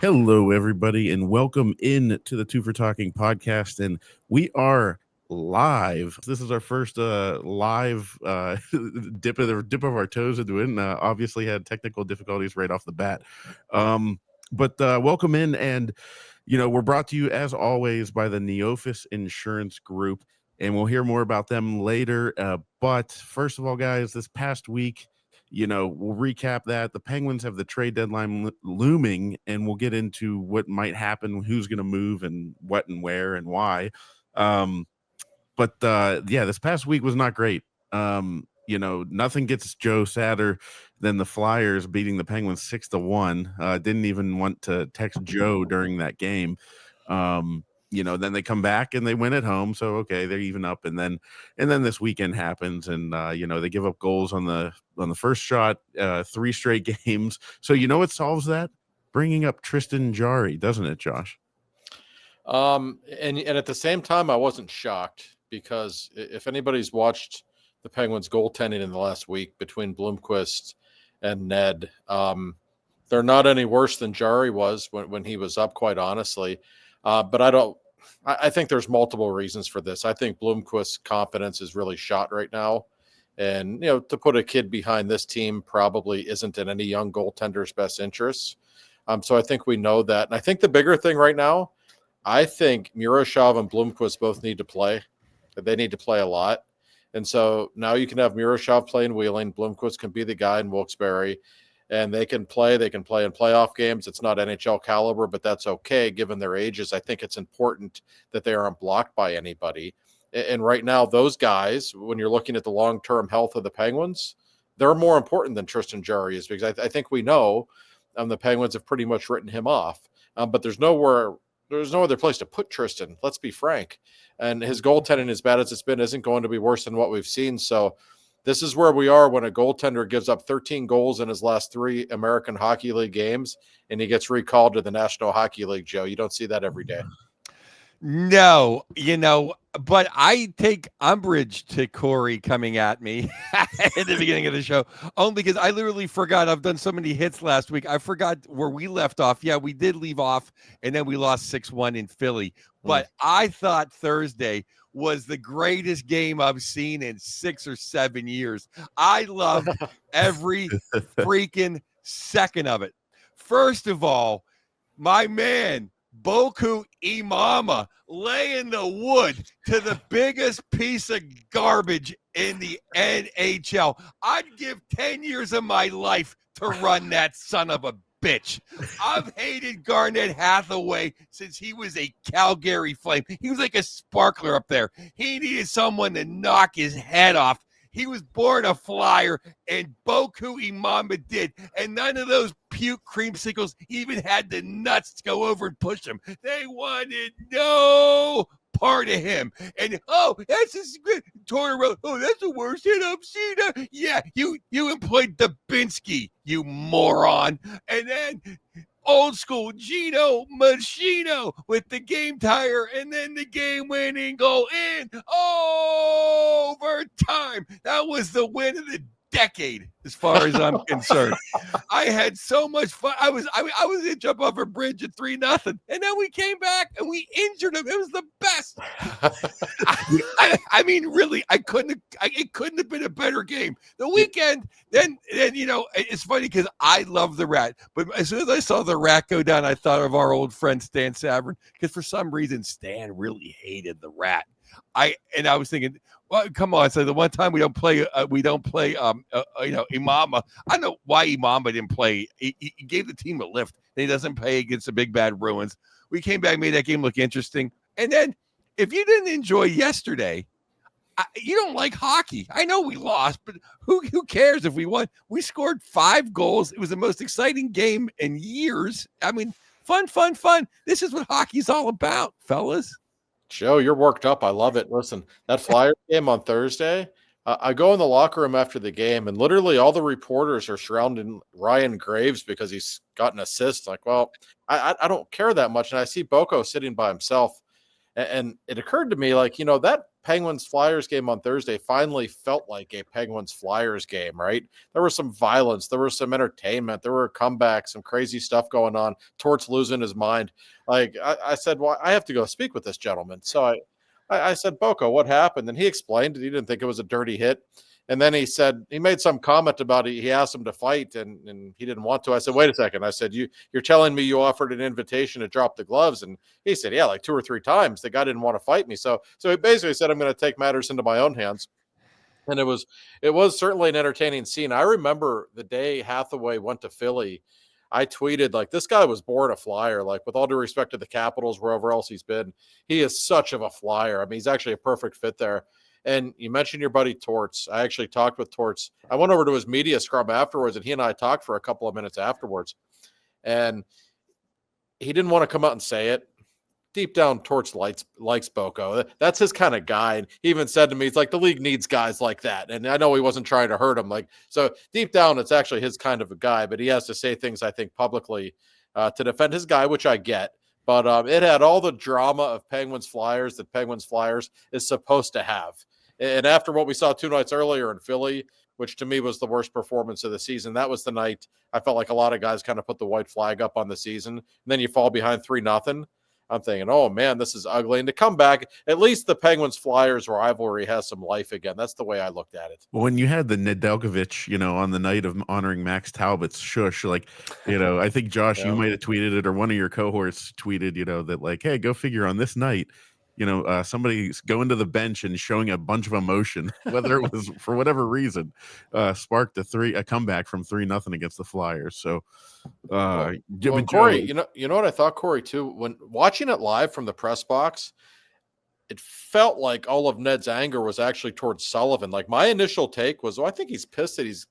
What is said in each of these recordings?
Hello, everybody, and welcome in to the Two for Talking podcast. And we are live. This is our first live dip of our toes into it. And obviously had technical difficulties right off the bat. But welcome in, and we're brought to you as always by the Neophis Insurance Group, and we'll hear more about them later. But first of all, guys, this past week, we'll recap that. The Penguins have the trade deadline looming, and we'll get into what might happen, who's going to move, and what and where and why. But this past week was not great. Nothing gets Joe sadder than the Flyers beating the Penguins 6-1. Didn't even want to text Joe during that game. Then they come back and they win at home. So, okay, they're even up. And then this weekend happens, and, they give up goals on the first shot, 3 straight games. So, what solves that? Bringing up Tristan Jarry, doesn't it, Josh? And at the same time, I wasn't shocked, because if anybody's watched the Penguins goaltending in the last week between Blomqvist and Ned, they're not any worse than Jarry was when he was up, quite honestly. But I think there's multiple reasons for this. I think Blomqvist's confidence is really shot right now. And, to put a kid behind this team probably isn't in any young goaltender's best interests. So I think we know that. And I think the bigger thing right now, I think Miroshov and Blomqvist both need to play. They need to play a lot. And so now you can have Miroshov play in Wheeling. Blomqvist can be the guy in Wilkes-Barre. And they can play in playoff games. It's not NHL caliber, but that's okay given their ages. I think it's important that they aren't blocked by anybody. And right now, those guys, when you're looking at the long-term health of the Penguins, they're more important than Tristan Jarry is, because I think we know the Penguins have pretty much written him off. But there's no other place to put Tristan, let's be frank. And his goaltending, as bad as it's been, isn't going to be worse than what we've seen. So this is where we are when a goaltender gives up 13 goals in his last 3 American Hockey League games, and he gets recalled to the National Hockey League, Joe. You don't see that every day. No, but I take umbrage to Corey coming at me at the beginning of the show, only because I literally forgot. I've done so many hits last week. I forgot where we left off. Yeah, we did leave off, and then we lost 6-1 in Philly. But I thought Thursday was the greatest game I've seen in 6 or 7 years. I loved every freaking second of it. First of all, my man, Boku Imama laying the wood to the biggest piece of garbage in the NHL. I'd give 10 years of my life to run that son of a bitch. I've hated Garnett Hathaway since he was a Calgary Flame. He was like a sparkler up there. He needed someone to knock his head off. He was born a Flyer, and Boku Imama did. And none of those puke creamsicles even had the nuts to go over and push him. They wanted no part of him. And, that's a Tortorella. Oh, that's the worst hit I've seen. Yeah, you employed Dubinsky, you moron. And then old school Gino Machino with the game tire, and then the game-winning goal in overtime. That was the win of the decade, as far as I'm concerned. I had so much fun. I was going to jump off a bridge at 3-0, and then we came back and we injured him. It was the best. I mean, really, it couldn't have been a better game. The weekend, then it's funny because I love the Rat, but as soon as I saw the Rat go down, I thought of our old friend Stan Savran, because for some reason Stan really hated the Rat. I was thinking, well, come on. So the one time we don't play Imama. I don't know why Imama didn't play. He gave the team a lift. And he doesn't play against the big bad Bruins. We came back, made that game look interesting. And then if you didn't enjoy yesterday, you don't like hockey. I know we lost, but who cares if we won? We scored 5 goals. It was the most exciting game in years. I mean, fun. This is what hockey's all about, fellas. Joe, you're worked up. I love it. Listen, that Flyers game on Thursday, I go in the locker room after the game, and literally all the reporters are surrounding Ryan Graves because he's got an assist. Like, well, I don't care that much. And I see Boko sitting by himself. And it occurred to me, like, that Penguins-Flyers game on Thursday finally felt like a Penguins-Flyers game, right? There was some violence. There was some entertainment. There were comebacks, some crazy stuff going on. Torts losing his mind. Like, I said, well, I have to go speak with this gentleman. So I said, Boko, what happened? And he explained that he didn't think it was a dirty hit. And then he said, he made some comment about it. He asked him to fight and he didn't want to. I said, wait a second. I said, you're telling me you offered an invitation to drop the gloves. And he said, yeah, like 2 or 3 times. The guy didn't want to fight me. So he basically said, I'm going to take matters into my own hands. And it was certainly an entertaining scene. I remember the day Hathaway went to Philly, I tweeted, like, this guy was born a flyer. Like, with all due respect to the Capitals, wherever else he's been, he is such of a flyer. I mean, he's actually a perfect fit there. And you mentioned your buddy Torts. I actually talked with Torts. I went over to his media scrum afterwards, and he and I talked for a couple of minutes afterwards. And he didn't want to come out and say it. Deep down, Torts likes Boko. That's his kind of guy. And he even said to me, it's like the league needs guys like that. And I know he wasn't trying to hurt him. Like, so deep down, it's actually his kind of a guy. But he has to say things, I think, publicly to defend his guy, which I get. But it had all the drama of Penguins-Flyers that Penguins-Flyers is supposed to have. And after what we saw 2 nights earlier in Philly, which to me was the worst performance of the season, that was the night I felt like a lot of guys kind of put the white flag up on the season. And then you fall behind 3-0. I'm thinking, oh, man, this is ugly. And to come back, at least the Penguins-Flyers rivalry has some life again. That's the way I looked at it. Well, when you had the Nedeljkovic, on the night of honoring Max Talbot's shush, like, I think, Josh, you might have tweeted it, or one of your cohorts tweeted, that, like, hey, go figure, on this night, somebody's going to the bench and showing a bunch of emotion, whether it was for whatever reason, sparked a comeback from 3-0 against the Flyers. So, Corey, you know what I thought, Corey, too, when watching it live from the press box, it felt like all of Ned's anger was actually towards Sullivan. Like, my initial take was, I think he's pissed that he's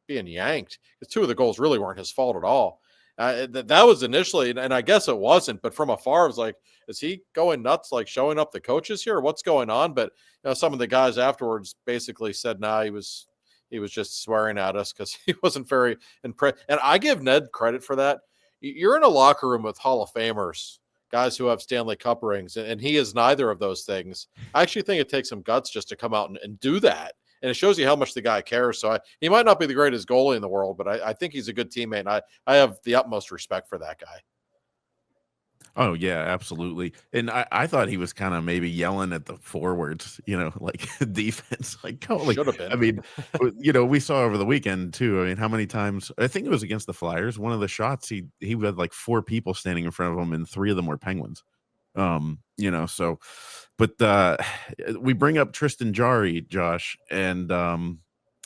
being yanked, because 2 of the goals really weren't his fault at all. That was initially, and I guess it wasn't, but from afar, I was like, is he going nuts, like showing up the coaches here? What's going on? But some of the guys afterwards basically said, he was just swearing at us because he wasn't very impressed. And I give Ned credit for that. You're in a locker room with Hall of Famers, guys who have Stanley Cup rings, and he is neither of those things. I actually think it takes some guts just to come out and do that. And it shows you how much the guy cares. So he might not be the greatest goalie in the world, but I think he's a good teammate. And I have the utmost respect for that guy. Oh, yeah, absolutely. And I thought he was kind of maybe yelling at the forwards, like defense. Like, should have been. I mean, we saw over the weekend, too. I mean, how many times? I think it was against the Flyers. One of the shots, he had like 4 people standing in front of him, and 3 of them were Penguins. So, but we bring up Tristan Jarry, Josh, and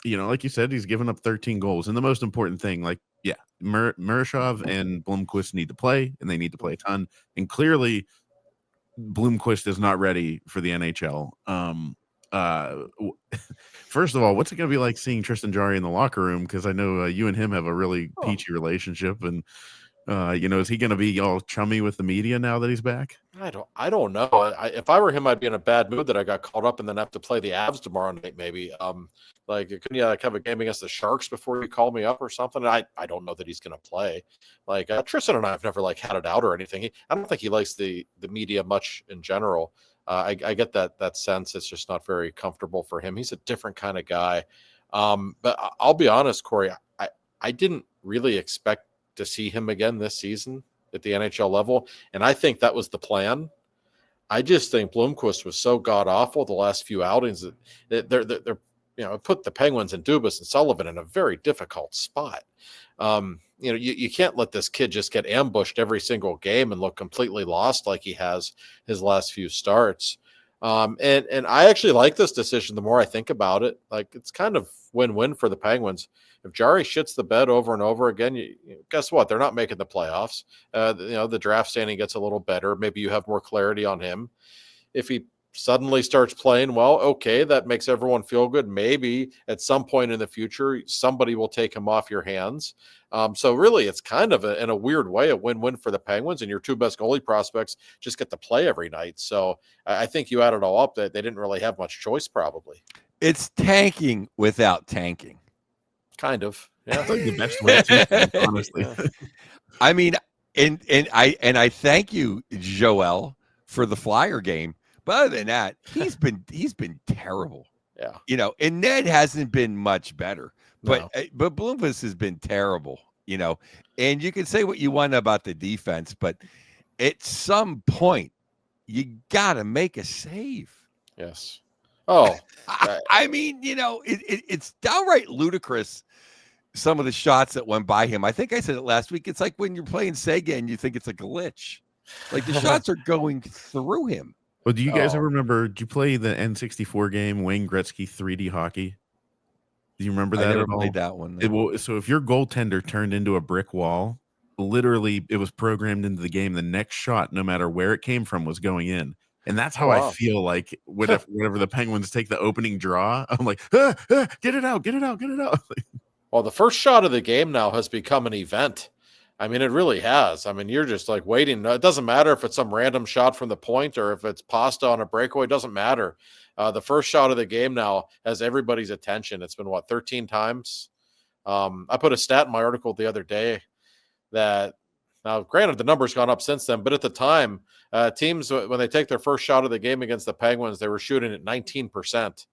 like you said, he's given up 13 goals. And the most important thing, like, yeah, Murashov and Blomqvist need to play, and they need to play a ton. And clearly, Blomqvist is not ready for the NHL. First of all, what's it going to be like seeing Tristan Jarry in the locker room? Because I know you and him have a really peachy relationship, and is he going to be all chummy with the media now that he's back? I don't know. If I were him, I'd be in a bad mood that I got caught up and then have to play the Avs tomorrow night, maybe. Couldn't you have a game against the Sharks before you call me up or something? I don't know that he's going to play. Like, Tristan and I have never had it out or anything. I don't think he likes the media much in general. I get that sense. It's just not very comfortable for him. He's a different kind of guy. But I'll be honest, Corey, I didn't really expect to see him again this season at the NHL level. And I think that was the plan. I just think Blomqvist was so god awful the last few outings that they're put the Penguins and Dubas and Sullivan in a very difficult spot. You can't let this kid just get ambushed every single game and look completely lost like he has his last few starts. And I actually like this decision. The more I think about it, like, it's kind of win-win for the Penguins. If Jarry shits the bed over and over again, guess what? They're not making the playoffs. The draft standing gets a little better. Maybe you have more clarity on him. If he suddenly starts playing well, okay, that makes everyone feel good. Maybe at some point in the future, somebody will take him off your hands. So really, it's kind of in a weird way, a win-win for the Penguins, and your 2 best goalie prospects just get to play every night. So I think you add it all up that they didn't really have much choice, probably. It's tanking without tanking. Kind of. Yeah. That's like the best way to, honestly. Yeah. I mean, and I thank you, Joel, for the Flyer game. But other than that, he's been terrible. Yeah. And Ned hasn't been much better. No. But Bloomquist has been terrible, And you can say what you want about the defense, but at some point, you got to make a save. Yes. Oh, I mean, it's downright ludicrous. Some of the shots that went by him. I think I said it last week. It's like when you're playing Sega and you think it's a glitch. Like the shots are going through him. Well, do you guys ever remember? Did you play the N64 game Wayne Gretzky 3D Hockey? Do you remember that? I never at all? played that one. No. So if your goaltender turned into a brick wall, literally it was programmed into the game. The next shot, no matter where it came from, was going in. And that's how I feel like whenever the Penguins take the opening draw, I'm like, get it out. Well, the first shot of the game now has become an event. I mean, it really has. I mean, you're just like waiting. It doesn't matter if it's some random shot from the point or if it's Pasta on a breakaway. It doesn't matter. The first shot of the game now has everybody's attention. It's been, 13 times? I put a stat in my article the other day that, now granted, the number's gone up since then, but at the time, teams, when they take their first shot of the game against the Penguins, they were shooting at 19%.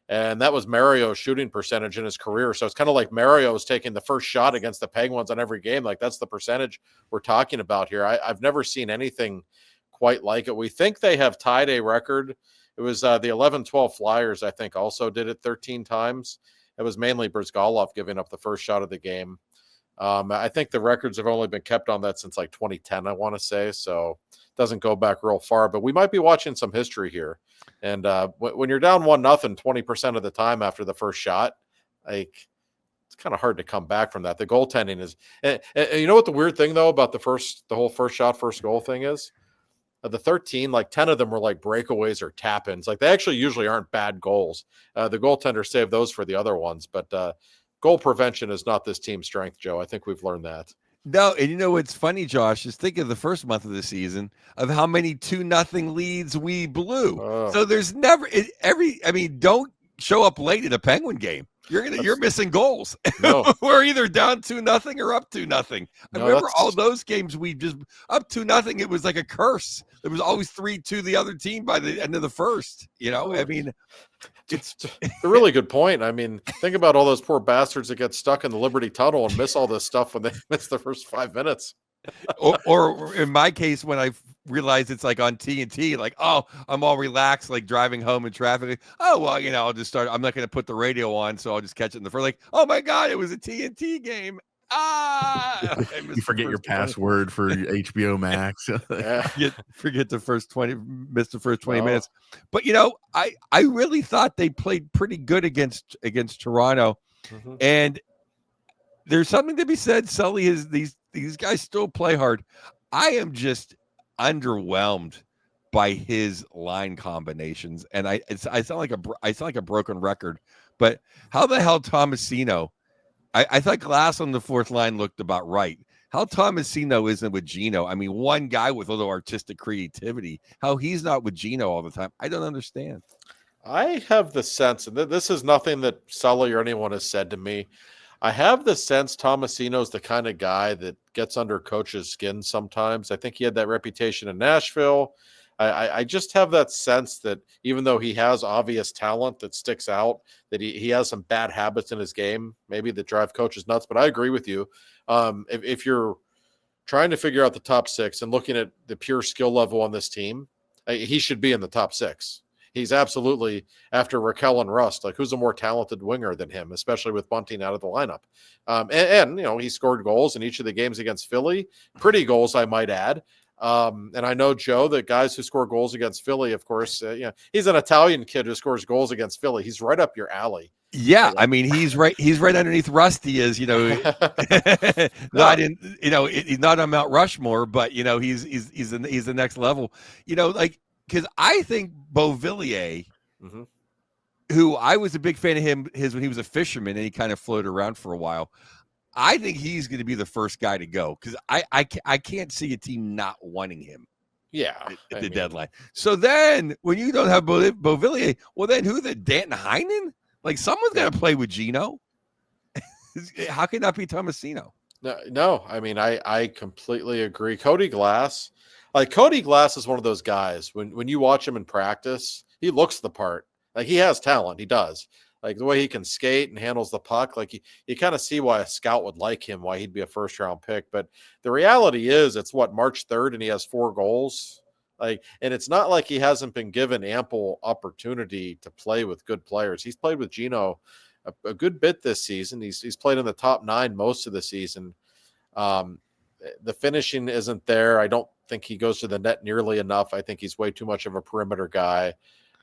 And that was Mario's shooting percentage in his career. So it's kind of like Mario's taking the first shot against the Penguins on every game. Like that's the percentage we're talking about here. I've never seen anything quite like it. We think they have tied a record. It was the 11-12 Flyers, I think, also did it 13 times. It was mainly Brzgalov giving up the first shot of the game. I think the records have only been kept on that since like 2010, I want to say. So it doesn't go back real far, but we might be watching some history here. And when you're down 1-0, 20% of the time after the first shot, like it's kind of hard to come back from that. The goaltending is, and you know what the weird thing though about the whole first shot, first goal thing is? The 13, like 10 of them were like breakaways or tap-ins. Like they actually usually aren't bad goals. The goaltender saved those for the other ones, but goal prevention is not this team's strength, Joe. I think we've learned that. No, and what's funny, Josh, is think of the first month of the season of how many 2-0 leads we blew. Oh. So there's never don't show up late at a Penguin game. You're missing goals. No. We're either down 2-0 or up 2-0. I remember all those games we just up 2-0. It was like a curse. There was always 3-2 the other team by the end of the first. I mean, it's a really good point. I mean, think about all those poor bastards that get stuck in the Liberty Tunnel and miss all this stuff when they miss the first 5 minutes. or in my case, when I realized it's like on TNT, like, oh, I'm all relaxed, like driving home in traffic. Like, oh, well, I'll just start. I'm not going to put the radio on, so I'll just catch it in the first. Like, oh my God, it was a TNT game. You forget your password for HBO Max. forget the first 20, missed the first 20 minutes. But I really thought they played pretty good against Toronto, and there's something to be said. Sully is these guys still play hard. I am just underwhelmed by his line combinations, and I sound like a broken record. But how the hell Tomasino? I thought Glass on the fourth line looked about right. How Tomasino isn't with Gino? I mean, one guy with a little artistic creativity. How he's not with Gino all the time? I don't understand. I have the sense, and this is nothing that Sully or anyone has said to me. I have the sense Tomasino's the kind of guy that gets under coach's skin sometimes. I think he had that reputation in Nashville. I just have that sense that even though he has obvious talent that sticks out, that he has some bad habits in his game, maybe that drive coaches nuts. But I agree with you. If you're trying to figure out the top six and looking at the pure skill level on this team, he should be in the top six. He's absolutely, after Raquel and Rust, like who's a more talented winger than him, especially with Bunting out of the lineup. And he scored goals in each of the games against Philly, pretty goals, I might add. And I know, Joe, that guys who score goals against Philly, of course, he's an Italian kid who scores goals against Philly. He's right up your alley. Yeah, I mean, he's right underneath Rusty is, not in, he's not on Mount Rushmore, but he's the next level, because I think Beauvillier, who I was a big fan of his when he was a fisherman and he kind of floated around for a while. I think he's going to be the first guy to go because I can't see a team not wanting him. Yeah, at the deadline. So then when you don't have Beauvillier, well then who the Danton Heinen? Like someone's got to play with Gino. How can that be Tomasino? No. I mean, I completely agree. Cody Glass, Like Cody Glass is one of those guys. When you watch him in practice, he looks the part. Like he has talent. He does. Like the way he can skate and handles the puck. Like you kind of see why a scout would like him, why he'd be a first round pick. But the reality is, it's what, March 3rd, and he has 4 goals. Like, and it's not like he hasn't been given ample opportunity to play with good players. He's played with Gino a good bit this season. He's played in the top 9 most of the season. The finishing isn't there. I don't think he goes to the net nearly enough. I think he's way too much of a perimeter guy.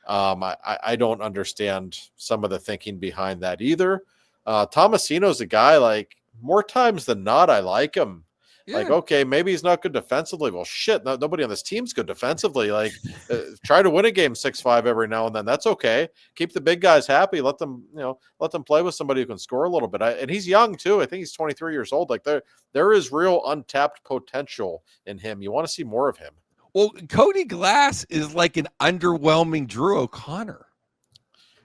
I don't understand some of the thinking behind that either. Tomasino's a guy, like, more times than not, I like him. Yeah. Like, okay, maybe he's not good defensively. Well, shit, nobody on this team's good defensively. Like, try to win a game 6-5 every now and then. That's okay. Keep the big guys happy. Let them play with somebody who can score a little bit. And he's young too. I think he's 23 years old. Like, there is real untapped potential in him. You want to see more of him. Well, Cody Glass is like an underwhelming Drew O'Connor.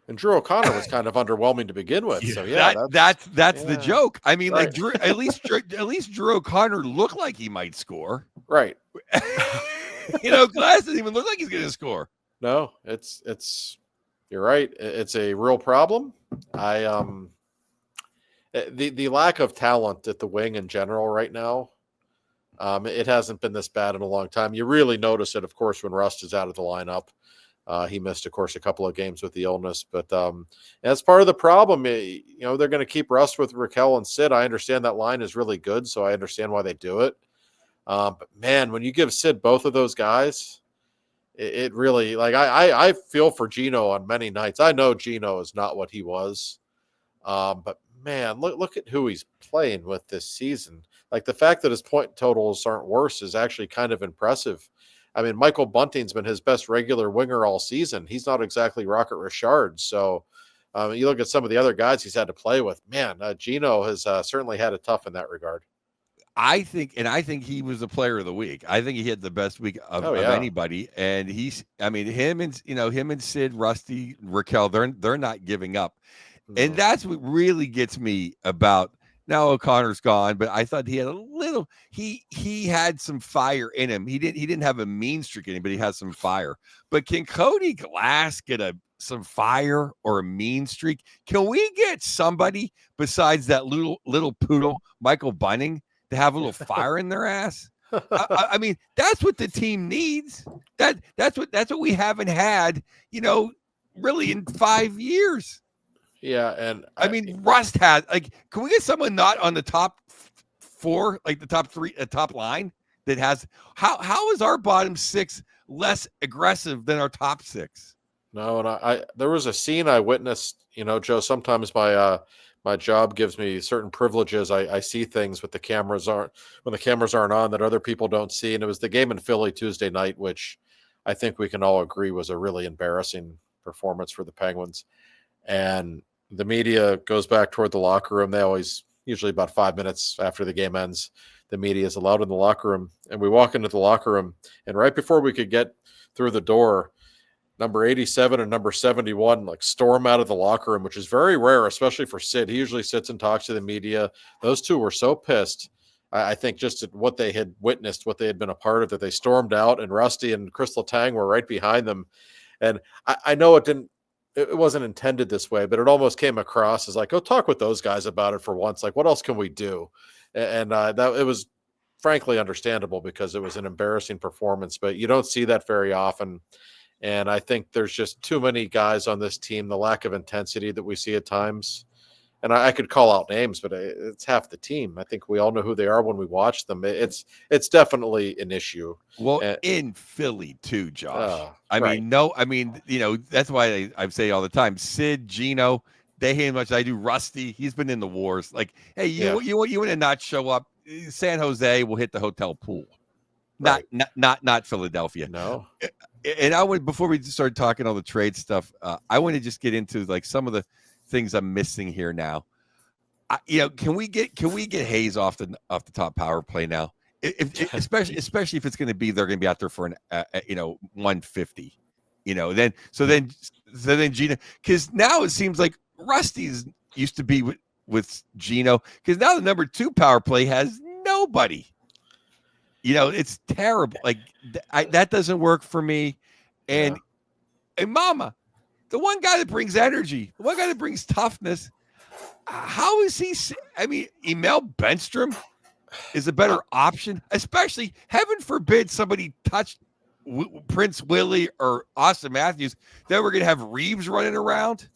And Drew O'Connor was kind of underwhelming to begin with. So that's the joke. I mean, right. Like Drew, at least Drew O'Connor looked like he might score. Right. Glass doesn't even look like he's going to score. No, it's you're right. It's a real problem. The lack of talent at the wing in general right now. It hasn't been this bad in a long time. You really notice it, of course, when Rust is out of the lineup. He missed, of course, a couple of games with the illness, but that's part of the problem. They're going to keep Rust with Raquel and Sid. I understand that line is really good, so I understand why they do it. But man, when you give Sid both of those guys, it really, like, I feel for Gino on many nights. I know Gino is not what he was, but man, look at who he's playing with this season. Like, the fact that his point totals aren't worse is actually kind of impressive. I mean, Michael Bunting's been his best regular winger all season. He's not exactly Rocket Richard. So you look at some of the other guys he's had to play with. Man, Gino has certainly had it tough in that regard. I think he was the player of the week. I think he had the best week of anybody. And him and Sid, Rusty, Raquel, they're not giving up. No. And that's what really gets me about. Now O'Connor's gone, but I thought he had he had some fire in him. He didn't have a mean streak in him, but he has some fire. But can Cody Glass get some fire or a mean streak? Can we get somebody besides that little poodle, Michael Bunting, to have a little fire in their ass? I mean, that's what the team needs. That's what we haven't had, really in 5 years. Yeah, and I mean, Rust has, like, can we get someone not on the top 4, like the top 3, top line that has, how is our bottom 6 less aggressive than our top 6? No, and there was a scene I witnessed, Joe, sometimes my job gives me certain privileges. I see things when the cameras aren't on that other people don't see. And it was the game in Philly Tuesday night, which I think we can all agree was a really embarrassing performance for the Penguins. And the media goes back toward the locker room. They always, usually about 5 minutes after the game ends, the media is allowed in the locker room. And we walk into the locker room, and right before we could get through the door, number 87 and number 71 like storm out of the locker room, which is very rare, especially for Sid. He usually sits and talks to the media. Those two were so pissed, I think, just at what they had witnessed, what they had been a part of, that they stormed out, and Rusty and Crystal Tang were right behind them. And I know it wasn't intended this way, but it almost came across as like, go talk with those guys about it for once. Like, what else can we do? And that it was frankly understandable because it was an embarrassing performance, but you don't see that very often. And I think there's just too many guys on this team, the lack of intensity that we see at times. And I could call out names, but it's half the team. I think we all know who they are when we watch them. It's definitely an issue. Well, in Philly too, Josh. That's why I say all the time, Sid, Gino, they hate him much. I do. Rusty, he's been in the wars. Like, hey, you want to not show up? San Jose will hit the hotel pool. Not Philadelphia. No. And before we start talking all the trade stuff, I want to just get into like some of the things I'm missing here now. Can we get Hayes off the top power play now? Especially if it's going to be, they're going to be out there for an 150. Then Gino, because now it seems like Rusty's used to be with Gino, because now the number 2 power play has nobody. It's terrible. Like that doesn't work for me. And Mama, the one guy that brings energy, the one guy that brings toughness. How is he? I mean, Emil Benstrom is a better option, especially heaven forbid somebody touched Prince Willie or Austin Matthews. Then we're going to have Reeves running around.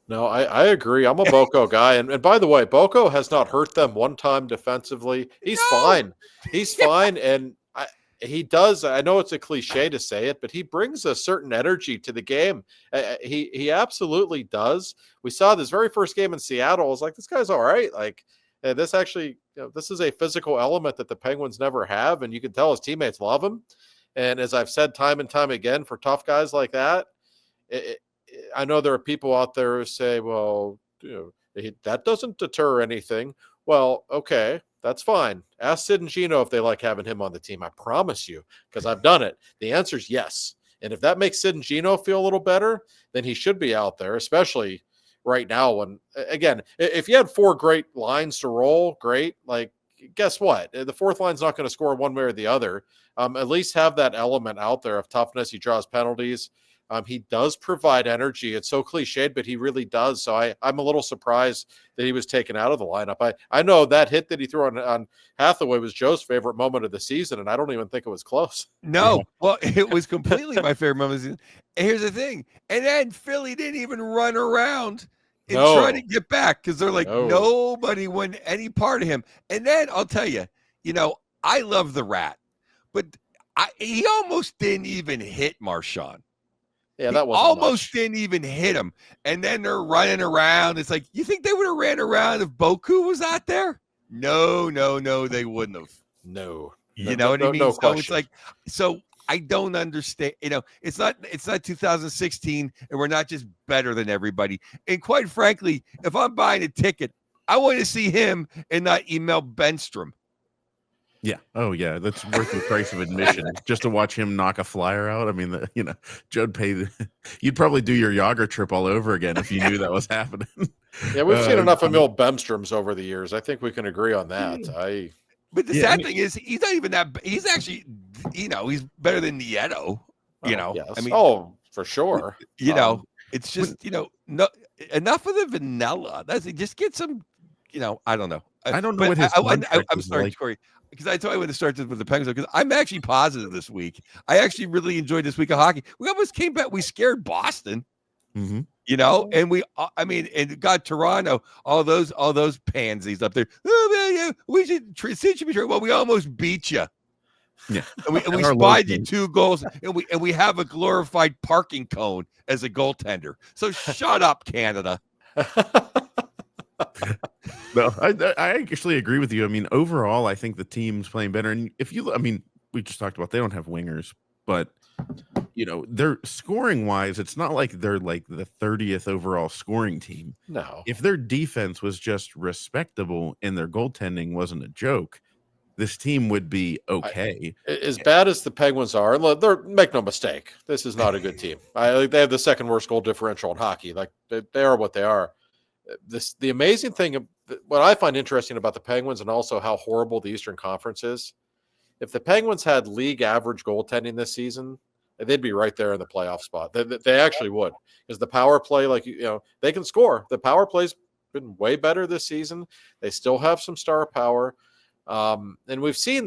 No, I agree. I'm a Boko guy. And by the way, Boko has not hurt them one time defensively. He's fine. He's fine. And he does. I know it's a cliche to say it, but he brings a certain energy to the game. He absolutely does. We saw this very first game in Seattle. I was like, this guy's all right. Like, this actually, this is a physical element that the Penguins never have. And you can tell his teammates love him. And as I've said time and time again, for tough guys like that, I know there are people out there who say, well, that doesn't deter anything. Well, okay, that's fine. Ask Sid and Gino if they like having him on the team. I promise you, because I've done it. The answer is yes. And if that makes Sid and Gino feel a little better, then he should be out there, especially right now. When, again, if you had 4 great lines to roll, great. Like, guess what? The fourth line's not going to score one way or the other. At least have that element out there of toughness. He draws penalties. He does provide energy. It's so cliched, but he really does. So I'm a little surprised that he was taken out of the lineup. I know that hit that he threw on Hathaway was Joe's favorite moment of the season, and I don't even think it was close. No, well, it was completely my favorite moment of the season. And here's the thing. And then Philly didn't even run around and try to get back because they're like, nobody won any part of him. And then I'll tell you, I love the Rat, but he almost didn't even hit Marchand. Yeah, that was almost didn't even hit him. And then they're running around. It's like, you think they would have ran around if Boku was out there? No, they wouldn't have. No. You know what I mean? No so question. It's like, so I don't understand. It's not 2016, and we're not just better than everybody. And quite frankly, if I'm buying a ticket, I want to see him and not Emil Benstrom. Yeah. Oh, yeah. That's worth the price of admission just to watch him knock a flyer out. I mean, Joe'd pay. You'd probably do your Yager trip all over again if you knew that was happening. Yeah, we've seen enough Emil Bemstroms over the years. I think we can agree on that. But the sad thing is, he's not even that. He's actually, he's better than Nieto. Yes. I mean, for sure. It's just no enough of the vanilla. Just get some. I don't know. I don't know what his I'm sorry, like. Corey. Because I thought I would start this with the Penguins because I'm actually positive this week. I actually really enjoyed this week of hockey. We almost came back. We scared Boston, and and got Toronto. All those pansies up there. Oh man, we should be true. Well, we almost beat you. Yeah, and we spied you 2 goals, and we have a glorified parking cone as a goaltender. So shut up, Canada. No, I actually agree with you. I mean, overall, I think the team's playing better. And we just talked about they don't have wingers, but they're scoring wise. It's not like they're like the 30th overall scoring team. No, if their defense was just respectable and their goaltending wasn't a joke, this team would be okay. As bad as the Penguins are, make no mistake, this is not a good team. They have the second worst goal differential in hockey. Like they are what they are. The amazing thing, what I find interesting about the Penguins and also how horrible the Eastern Conference is, if the Penguins had league average goaltending this season, they'd be right there in the playoff spot. They actually would, because the power play, they can score. The power play's been way better this season. They still have some star power. And we've seen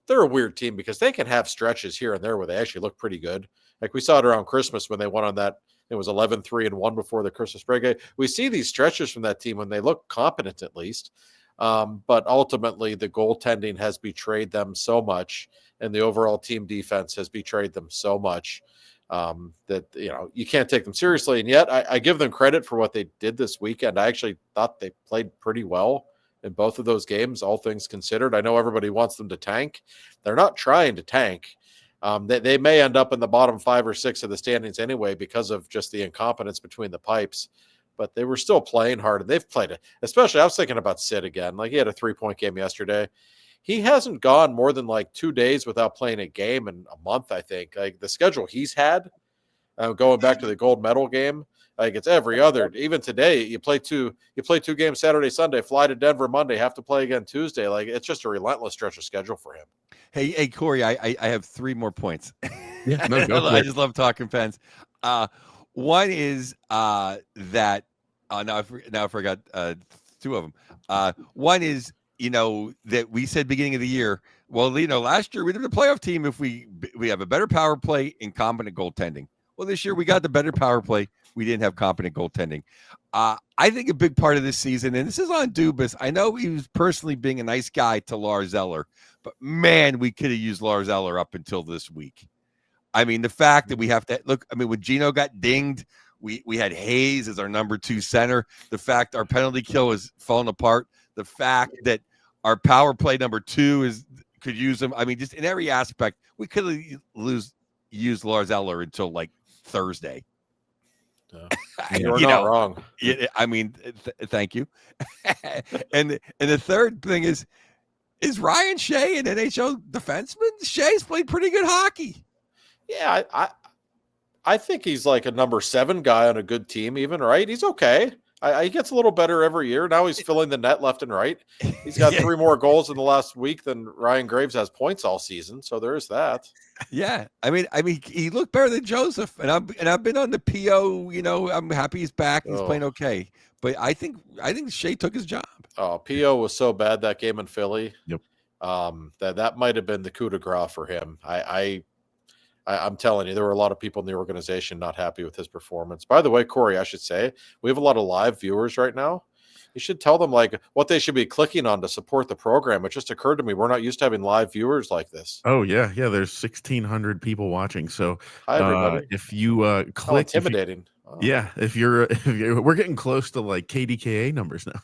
they're a weird team because they can have stretches here and there where they actually look pretty good. Like we saw it around Christmas when they went on that. It was 11-3-1 before the Christmas break. We see these stretches from that team when they look competent, at least. But ultimately, the goaltending has betrayed them so much, and the overall team defense has betrayed them so much that you can't take them seriously. And yet, I give them credit for what they did this weekend. I actually thought they played pretty well in both of those games, all things considered. I know everybody wants them to tank. They're not trying to tank. They may end up in the bottom 5 or 6 of the standings anyway because of just the incompetence between the pipes. But they were still playing hard, and they've played it. Especially, I was thinking about Sid again. Like, he had a 3-point game yesterday. He hasn't gone more than 2 days without playing a game in a month, I think. Like, the schedule he's had, going back to the gold medal game, Like it's every other. Even today, you play two games Saturday, Sunday, fly to Denver Monday, have to play again Tuesday. Like it's just a relentless stretch of schedule for him. Hey, Corey, I have 3 more points. Yeah, no, go for I it. just love talking Pens. One is that now I forgot 2 of them. One is that we said beginning of the year. Well, last year we did a playoff team if we have a better power play and competent goaltending. Well, this year we got the better power play. We didn't have competent goaltending. I think a big part of this season, and this is on Dubas. I know he was personally being a nice guy to Lars Eller, but man, we could have used Lars Eller up until this week. I mean, the fact that we have to look. I mean, when Gino got dinged, we had Hayes as our number 2 center. The fact our penalty kill is falling apart. The fact that our power play number 2 could use him. I mean, just in every aspect, we could have used Lars Eller until like Thursday. You're not wrong. I mean, thank you. and the third thing is Ryan Shea an NHL defenseman? Shea's played pretty good hockey. Yeah, I think he's like a number 7 guy on a good team, even, right? He's okay. He gets a little better every year. Now he's filling the net left and right. He's got 3 more goals in the last week than Ryan Graves has points all season. So there's that. Yeah, I mean, he looked better than Joseph, and I've been on the PO. I'm happy he's back. He's playing okay, but I think Shea took his job. Oh, PO was so bad that game in Philly. Yep. That might have been the coup de grace for him. I'm telling you, there were a lot of people in the organization not happy with his performance. By the way, Corey, I should say, we have a lot of live viewers right now. You should tell them like what they should be clicking on to support the program. It just occurred to me, we're not used to having live viewers like this. Oh yeah. There's 1,600 people watching. So hi, everybody. If you click, intimidating. If you're, we're getting close to like KDKA numbers now.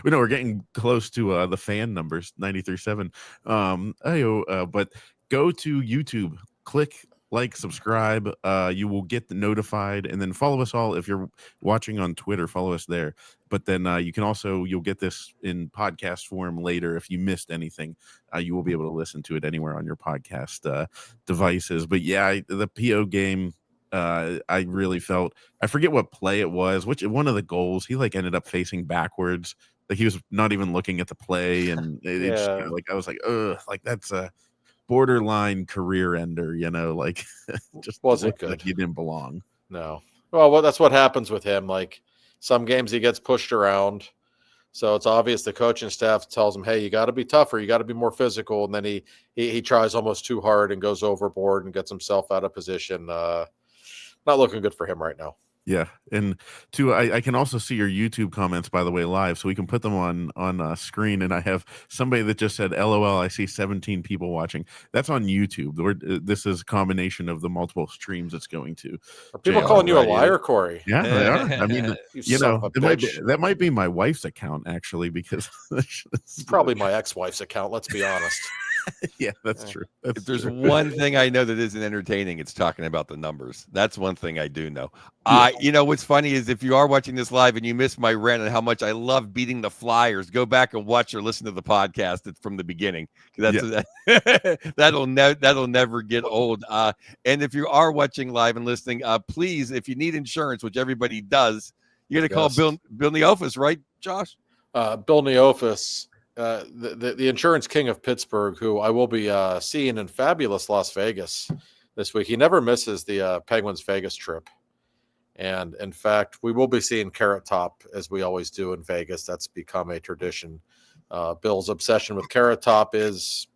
We're getting close to the fan numbers 93.7. But go to YouTube, click like, subscribe. You will get notified, and then follow us all. If you're watching on Twitter, follow us there. But then you'll get this in podcast form later. If you missed anything, you will be able to listen to it anywhere on your podcast devices. But yeah, the PO game, I really felt, I forget what play it was, which one of the goals, he like ended up facing backwards. Like he was not even looking at the play. And it just, I was like, ugh, like that's a borderline career ender, like just wasn't good. Like he didn't belong. No. Well, that's what happens with him. Like some games he gets pushed around. So it's obvious the coaching staff tells him, hey, you got to be tougher. You got to be more physical. And then he tries almost too hard and goes overboard and gets himself out of position. Not looking good for him right now. Yeah. And I can also see your YouTube comments, by the way, live, so we can put them on screen. And I have somebody that just said, LOL, I see 17 people watching. That's on YouTube. This is a combination of the multiple streams it's going to. Are people calling you a liar, Corey? Yeah, they are. I mean, that might be my wife's account, actually, because it's probably my ex-wife's account. Let's be honest. Yeah, that's true. If there's one thing I know that isn't entertaining, it's talking about the numbers. That's one thing I do know. What's funny is if you are watching this live and you missed my rant on how much I love beating the Flyers, go back and watch or listen to the podcast from the beginning. That'll never get old. And if you are watching live and listening, please, if you need insurance, which everybody does, you're going to call Bill Neofus, right, Josh? Bill Neofus. The insurance king of Pittsburgh, who I will be seeing in fabulous Las Vegas this week. He never misses the Penguins Vegas trip. And in fact, we will be seeing Carrot Top as we always do in Vegas. That's become a tradition. Bill's obsession with Carrot Top is,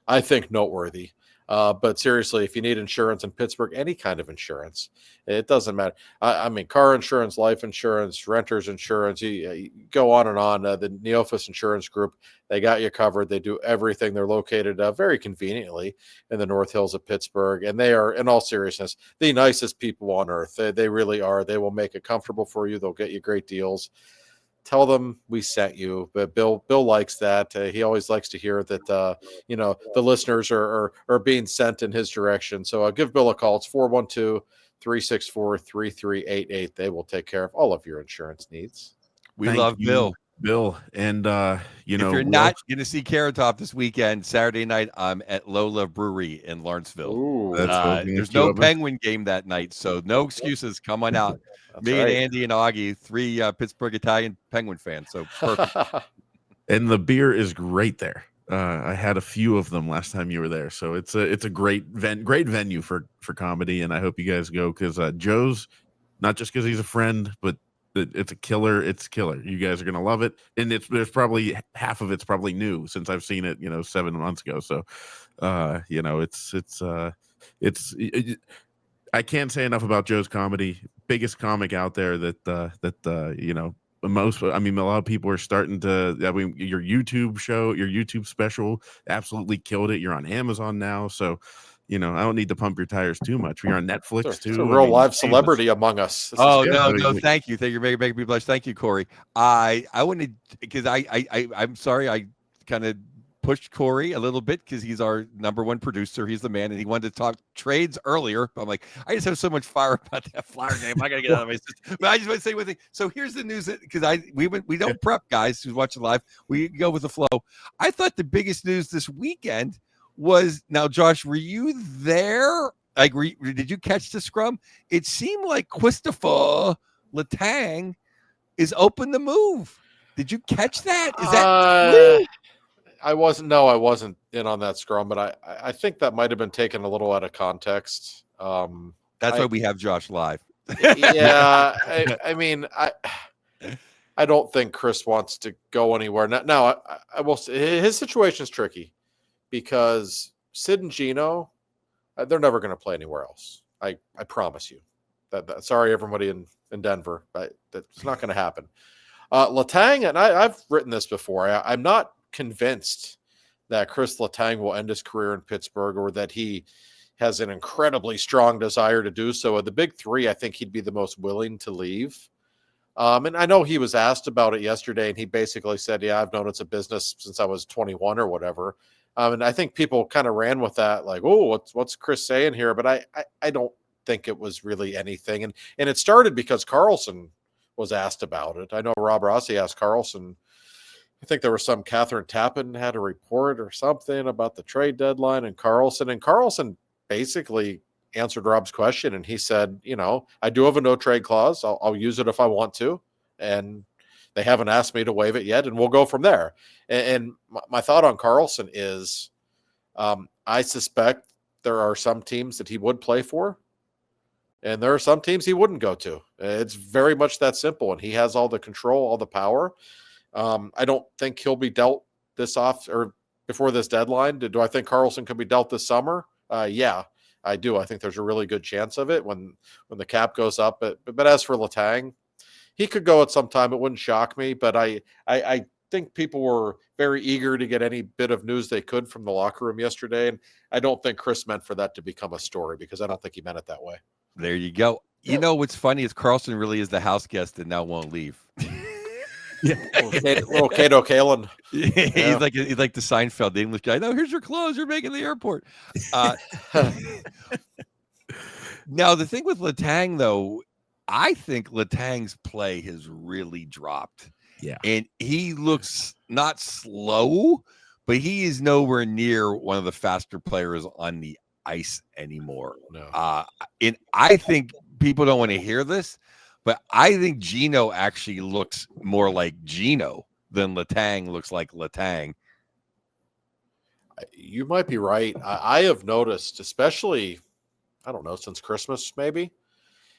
I think, noteworthy. But seriously, if you need insurance in Pittsburgh, any kind of insurance, it doesn't matter. I mean, car insurance, life insurance, renter's insurance, you go on and on. The Neofus Insurance Group, they got you covered. They do everything. They're located very conveniently in the North Hills of Pittsburgh. And they are, in all seriousness, the nicest people on earth. They really are. They will make it comfortable for you. They'll get you great deals. Tell them we sent you. But Bill likes that. He always likes to hear that the listeners are being sent in his direction. So give Bill a call. It's 412-364-3388. They will take care of all of your insurance needs. We love Bill. Bill. And If you're not going to see Carrot Top this weekend, Saturday night, I'm at Lola Brewery in Lawrenceville. Ooh, There's no Penguin game that night, so no excuses. Come on out. that's Me right. and Andy and Augie, 3 Pittsburgh Italian Penguin fans, so perfect. And the beer is great there. I had a few of them last time you were there, so it's a great venue for comedy, and I hope you guys go because Joe's not just because he's a friend, but it's a killer. It's killer. You guys are gonna love it, and there's probably half of it's probably new since I've seen it, 7 months ago. So, I can't say enough about Joe's comedy. Biggest comic out there most, I mean, a lot of people are starting to, your YouTube show, your YouTube special absolutely killed it. You're on Amazon now. So, I don't need to pump your tires too much. You're on Netflix too. It's a real live celebrity among us. No, thank you. You're making me blush. Thank you, Corey. I wanted, because I'm sorry, I kind of pushed Corey a little bit because he's our number one producer. He's the man, and he wanted to talk trades earlier. I'm like, I just have so much fire about that Flyer game. I gotta get out of my system. But I just want to say one thing. So here's the news because we don't prep guys who's watching live. We go with the flow. I thought the biggest news this weekend was, now Josh, were you there? Like, did you catch the scrum? It seemed like Christopher Letang is open to move. Did you catch that? Is that true? I wasn't in on that scrum, but I think that might have been taken a little out of context. That's why we have Josh live. Yeah, I mean, I don't think Chris wants to go anywhere. Now I will say his situation is tricky because Sid and Gino, they're never going to play anywhere else. I promise you. That sorry, everybody in Denver, but that's not going to happen. Letang, and I've written this before. I'm not convinced that Chris Letang will end his career in Pittsburgh or that he has an incredibly strong desire to do so. Of the big three, I think he'd be the most willing to leave. And I know he was asked about it yesterday, and he basically said, yeah, I've known it's a business since I was 21 or whatever. And I think people kind of ran with that, like, oh, what's Chris saying here? But I don't think it was really anything. And it started because Carlson was asked about it. I know Rob Rossi asked Carlson. I think there was some Catherine Tappan had a report or something about the trade deadline and Carlson basically answered Rob's question. And he said, I do have a no trade clause. I'll use it if I want to. And they haven't asked me to waive it yet. And we'll go from there. And my thought on Carlson is I suspect there are some teams that he would play for. And there are some teams he wouldn't go to. It's very much that simple. And he has all the control, all the power. I don't think he'll be dealt this off or before this deadline. Do I think Carlson could be dealt this summer? Yeah, I do. I think there's a really good chance of it when the cap goes up. But as for Letang, he could go at some time. It wouldn't shock me. But I think people were very eager to get any bit of news they could from the locker room yesterday. And I don't think Chris meant for that to become a story because I don't think he meant it that way. There you go. You know what's funny is Carlson really is the house guest and now won't leave. Yeah, little Cato Kalin. Yeah. He's like the Seinfeld, the English guy. No, here's your clothes. You're making the airport. Now the thing with Letang, though, I think Letang's play has really dropped. Yeah, and he looks not slow, but he is nowhere near one of the faster players on the ice anymore. No. And I think people don't want to hear this. But I think Gino actually looks more like Gino than Letang looks like Letang. You might be right. I have noticed, especially, I don't know, since Christmas maybe,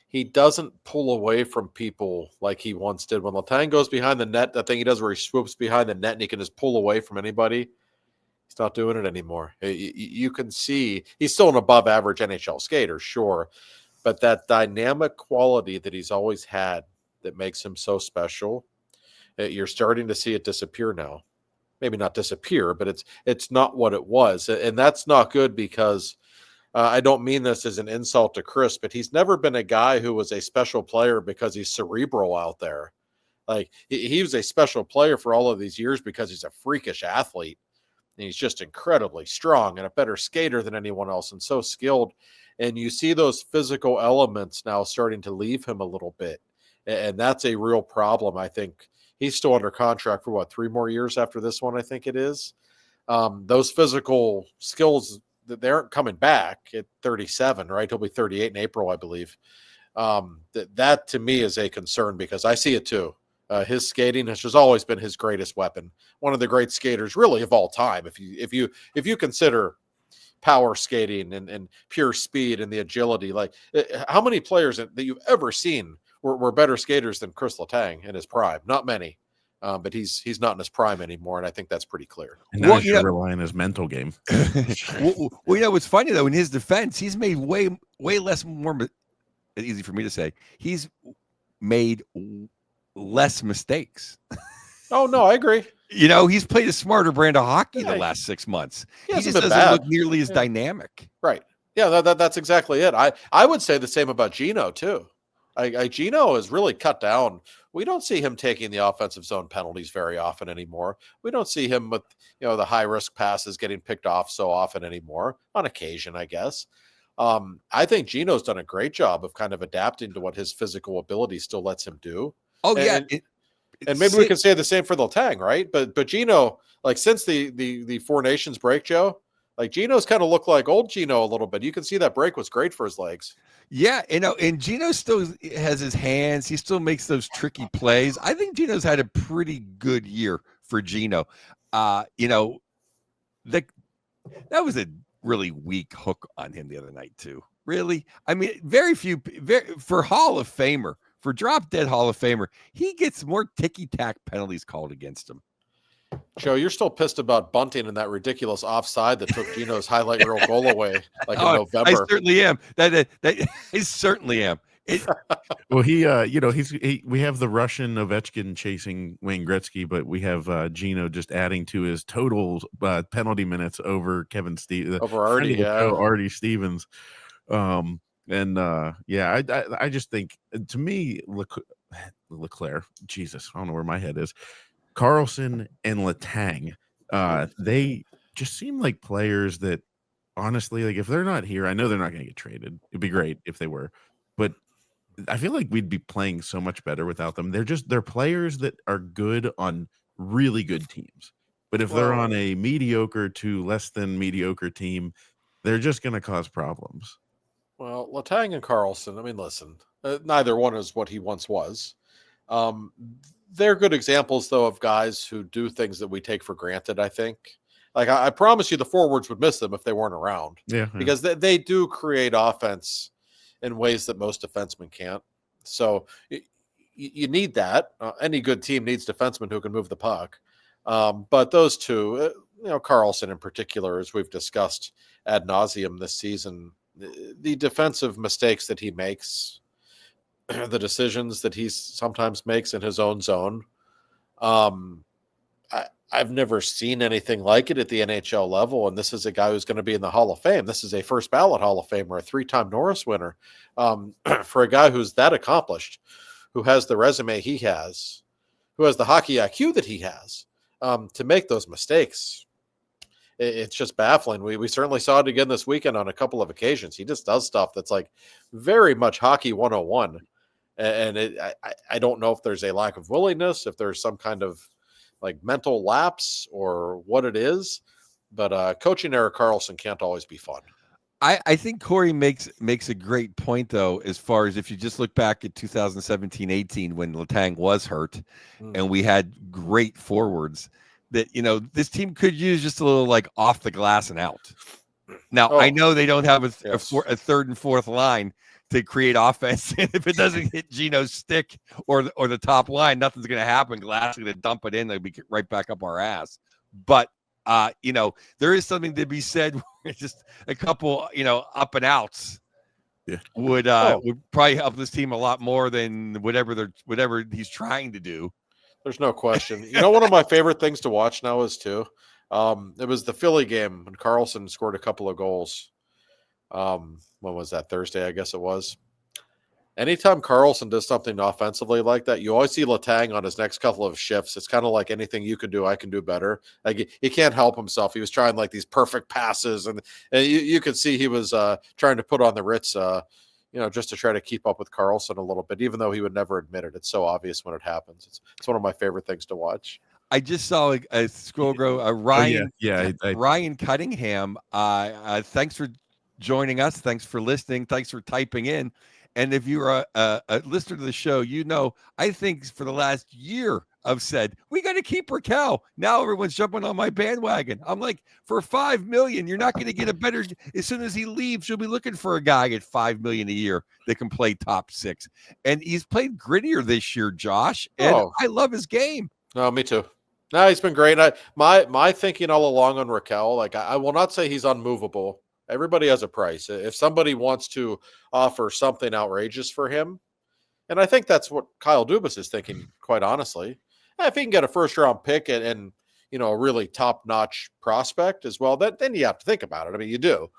he doesn't pull away from people like he once did. When Letang goes behind the net, that thing he does where he swoops behind the net and he can just pull away from anybody, he's not doing it anymore. You can see he's still an above average NHL skater, sure. But that dynamic quality that he's always had that makes him so special, you're starting to see it disappear now. Maybe not disappear, but it's not what it was. And that's not good because I don't mean this as an insult to Chris, but he's never been a guy who was a special player because he's cerebral out there. Like he was a special player for all of these years because he's a freakish athlete. And he's just incredibly strong and a better skater than anyone else and so skilled. And you see those physical elements now starting to leave him a little bit. And that's a real problem. I think He's still under contract for 3 more years after this one, I think it is. Those physical skills, they aren't coming back at 37, right? He'll be 38 in April, I believe. That to me is a concern because I see it too. His skating has just always been his greatest weapon. One of the great skaters, really, of all time. If you consider power skating and pure speed and the agility, like how many players that you've ever seen were better skaters than Chris Letang in his prime? Not many. But he's not in his prime anymore, and I think that's pretty clear. And now he's relying on his mental game. What's funny though, in his defense, he's made way less more. Easy for me to say, he's made less mistakes. Oh no, I agree. He's played a smarter brand of hockey the last 6 months. He just doesn't look nearly as dynamic. Right. Yeah, that's exactly it. I would say the same about Gino too. Gino has really cut down. We don't see him taking the offensive zone penalties very often anymore. We don't see him with the high risk passes getting picked off so often anymore. On occasion, I guess. I think Gino's done a great job of kind of adapting to what his physical ability still lets him do. Oh, yeah. And maybe we can say the same for Letang, right? But Gino, like since the Four Nations break, Joe, like Gino's kind of looked like old Gino a little bit. You can see that break was great for his legs. Yeah, and Gino still has his hands. He still makes those tricky plays. I think Gino's had a pretty good year for Gino. That was a really weak hook on him the other night too. Really, I mean, for Hall of Famer, for drop dead Hall of Famer, he gets more ticky tack penalties called against him. Joe, you're still pissed about bunting and that ridiculous offside that took Gino's highlight reel goal away in November. I certainly am. I certainly am. Well, we have the Russian Ovechkin chasing Wayne Gretzky, but we have Gino just adding to his total penalty minutes over Kevin over Artie Stevens. I just think, to me, Leclerc, Jesus, I don't know where my head is. Carlson and Letang, they just seem like players that, honestly, like if they're not here, I know they're not going to get traded. It'd be great if they were, but I feel like we'd be playing so much better without them. They're players that are good on really good teams, but if they're on a mediocre to less than mediocre team, they're just going to cause problems. Well, Letang and Carlson, I mean, listen, neither one is what he once was. They're good examples, though, of guys who do things that we take for granted, I think. Like, I promise you the forwards would miss them if they weren't around. Yeah. Because they do create offense in ways that most defensemen can't. So you need that. Any good team needs defensemen who can move the puck. But those two, Carlson in particular, as we've discussed ad nauseum this season, the defensive mistakes that he makes, the decisions that he sometimes makes in his own zone. I've never seen anything like it at the NHL level. And this is a guy who's going to be in the Hall of Fame. This is a first ballot Hall of Famer, a 3-time Norris winner. For a guy who's that accomplished, who has the resume he has, who has the hockey IQ that he has, to make those mistakes, it's just baffling. We certainly saw it again this weekend on a couple of occasions. He just does stuff that's like very much hockey 101. And I don't know if there's a lack of willingness, if there's some kind of like mental lapse or what it is, but coaching Erik Karlsson can't always be fun. I think Corey makes a great point, though, as far as if you just look back at 2017-18 when Letang was hurt and we had great forwards that, this team could use just a little like off the glass and out. Now, I know they don't have a third and fourth line to create offense. And if it doesn't hit Gino's stick or the top line, nothing's going to happen. Glass is going to dump it in. They'll be right back up our ass. But, there is something to be said. Just a couple, up and outs would probably help this team a lot more than whatever he's trying to do. There's no question. One of my favorite things to watch now is too, it was the Philly game when Karlsson scored a couple of goals. When was that? Thursday, I guess it was. Anytime Karlsson does something offensively like that, you always see Letang on his next couple of shifts. It's kind of like anything you can do, I can do better. Like he can't help himself. He was trying like these perfect passes, and you could see he was trying to put on the Ritz, just to try to keep up with Carlson a little bit, even though he would never admit it. It's so obvious when it happens. It's one of my favorite things to watch. I just saw a scroll grow. Ryan Cunningham. Thanks for joining us. Thanks for listening. Thanks for typing in. And if you're a listener to the show, I think for the last year I've said we got to keep Raquel. Now everyone's jumping on my bandwagon. I'm like, for $5 million, you're not going to get a better. As soon as he leaves, you'll be looking for a guy at $5 million a year that can play top six. And he's played grittier this year, Josh. And I love his game. No, me too. No, he's been great. My thinking all along on Raquel, like I will not say he's unmovable. Everybody has a price. If somebody wants to offer something outrageous for him, and I think that's what Kyle Dubas is thinking, quite honestly. If he can get a first-round pick and a really top-notch prospect as well, then you have to think about it. I mean, you do.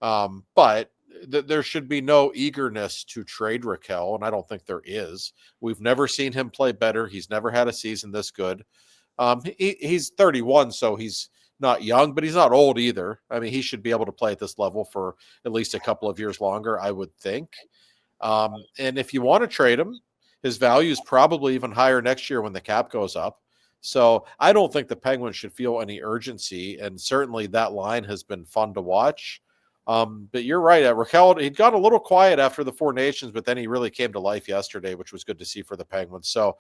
But there should be no eagerness to trade Raquel, and I don't think there is. We've never seen him play better. He's never had a season this good. He's 31, so he's not young, but he's not old either. I mean, he should be able to play at this level for at least a couple of years longer, I would think. And if you want to trade him, his value is probably even higher next year when the cap goes up. So I don't think the Penguins should feel any urgency, and certainly that line has been fun to watch. But you're right. Raquel, he'd got a little quiet after the Four Nations, but then he really came to life yesterday, which was good to see for the Penguins. So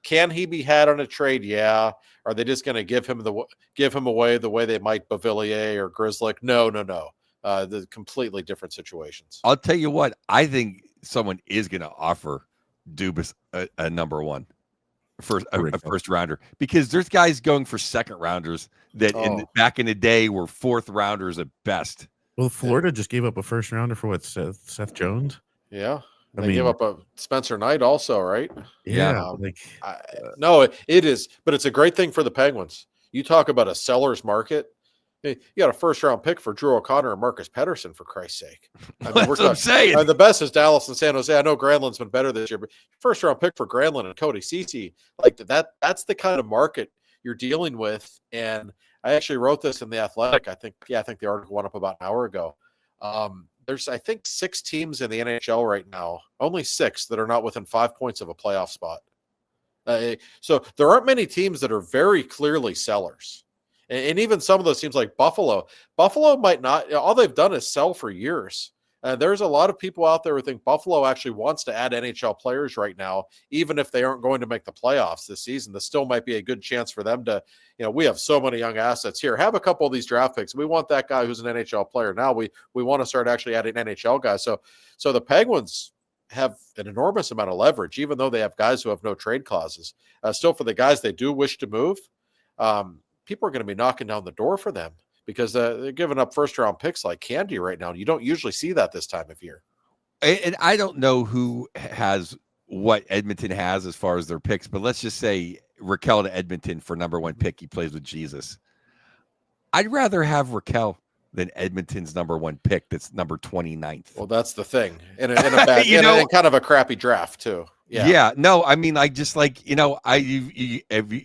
can he be had on a trade? Yeah. Are they just going to give him away the way they might Beauvillier or Grzelcyk? No. The completely different situations. I'll tell you what. I think someone is going to offer Dubas a number one, a first rounder, because there's guys going for second rounders that back in the day were fourth rounders at best. Well, Florida just gave up a first rounder for what, Seth Jones? Yeah. They gave up a Spencer Knight also, right? Yeah. No, it is, but it's a great thing for the Penguins. You talk about a seller's market. You got a first-round pick for Drew O'Connor and Marcus Pettersson, for Christ's sake. I mean, That's what I'm saying. The best is Dallas and San Jose. I know Granlund's been better this year, but first-round pick for Granlund and Cody Ceci, like that's the kind of market you're dealing with. And I actually wrote this in The Athletic. I think the article went up about an hour ago. There's, I think, 6 teams in the NHL right now, only 6 that are not within 5 points of a playoff spot. So there aren't many teams that are very clearly sellers. And even some of those teams like Buffalo might not, all they've done is sell for years. There's a lot of people out there who think Buffalo actually wants to add NHL players right now, even if they aren't going to make the playoffs this season. This still might be a good chance for them to, we have so many young assets here. Have a couple of these draft picks. We want that guy who's an NHL player. Now we want to start actually adding NHL guys. So the Penguins have an enormous amount of leverage, even though they have guys who have no trade clauses. Still, for the guys they do wish to move, people are going to be knocking down the door for them, because they're giving up first-round picks like candy right now. You don't usually see that this time of year. And I don't know who has what Edmonton has as far as their picks, but let's just say Raquel to Edmonton for number 1 pick. He plays with Jesus. I'd rather have Raquel than Edmonton's number 1 pick that's number 29th. Well, that's the thing. In a bad, in kind of a crappy draft, too. Yeah. No, I mean, I just like,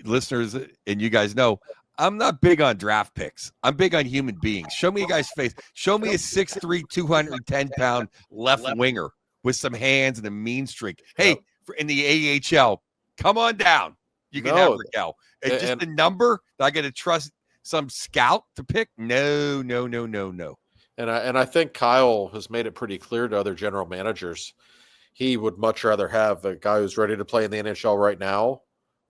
listeners and you guys know, I'm not big on draft picks. I'm big on human beings. Show me a guy's face. Show me a 6'3", 210-pound left winger with some hands and a mean streak. Hey, in the AHL, come on down. You can have Raquel. It's just a number that I got to trust some scout to pick. No. And I think Kyle has made it pretty clear to other general managers he would much rather have a guy who's ready to play in the NHL right now,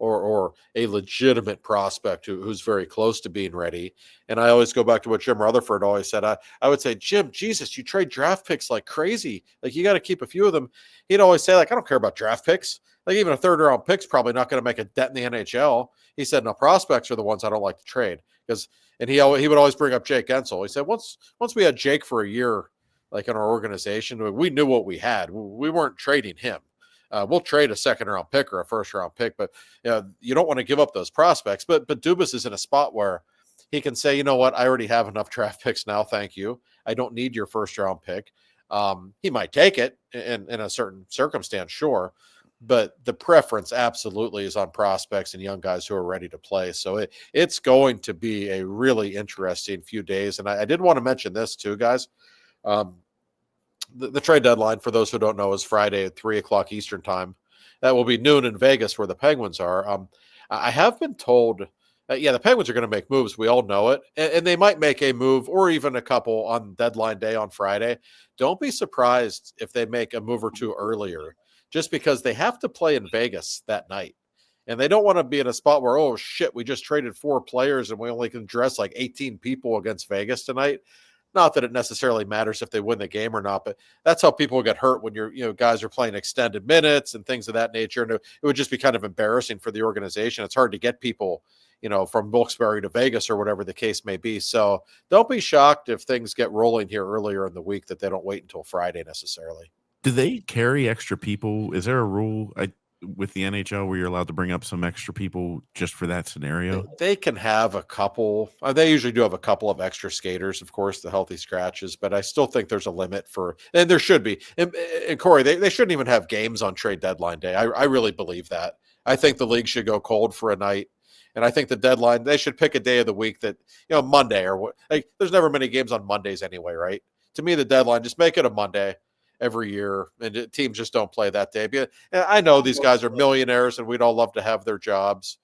or a legitimate prospect who's very close to being ready. And I always go back to what Jim Rutherford always said. I would say, Jim, Jesus, you trade draft picks like crazy. Like, you got to keep a few of them. He'd always say, like, I don't care about draft picks. Like, even a third-round pick's probably not going to make a dent in the NHL. He said, no, prospects are the ones I don't like to trade. And he would always bring up Jake Ensel. He said, once we had Jake for a year, like, in our organization, we knew what we had. We weren't trading him. We'll trade a second-round pick or a first-round pick, but you don't want to give up those prospects. But Dubas is in a spot where he can say, you know what, I already have enough draft picks now, thank you. I don't need your first-round pick. He might take it in a certain circumstance, sure, but the preference absolutely is on prospects and young guys who are ready to play. So it's going to be a really interesting few days. And I did want to mention this too, guys. the trade deadline, for those who don't know, is Friday at 3:00 Eastern time. That will be noon in Vegas, where the Penguins are. I have been told, the Penguins are going to make moves. We all know it, and they might make a move or even a couple on deadline day on Friday. Don't be surprised if they make a move or two earlier, just because they have to play in Vegas that night. And they don't want to be in a spot where, oh shit, we just traded 4 players and we only can dress like 18 people against Vegas tonight. Not that it necessarily matters if they win the game or not, but that's how people get hurt when guys are playing extended minutes and things of that nature. And it would just be kind of embarrassing for the organization. It's hard to get people, from Wilkes-Barre to Vegas or whatever the case may be. So don't be shocked if things get rolling here earlier in the week, that they don't wait until Friday necessarily. Do they carry extra people? Is there a rule with the NHL where you're allowed to bring up some extra people just for that scenario? They can have a couple. They usually do have a couple of extra skaters, of course, the healthy scratches, but I still think there's a limit and there should be. And Corey, they shouldn't even have games on trade deadline day. I really believe that. I think the league should go cold for a night. And I think the deadline, they should pick a day of the week that, Monday or what. There's never many games on Mondays anyway, right? To me, the deadline, just make it a Monday every year, and teams just don't play that day. I know these guys are millionaires and we'd all love to have their jobs,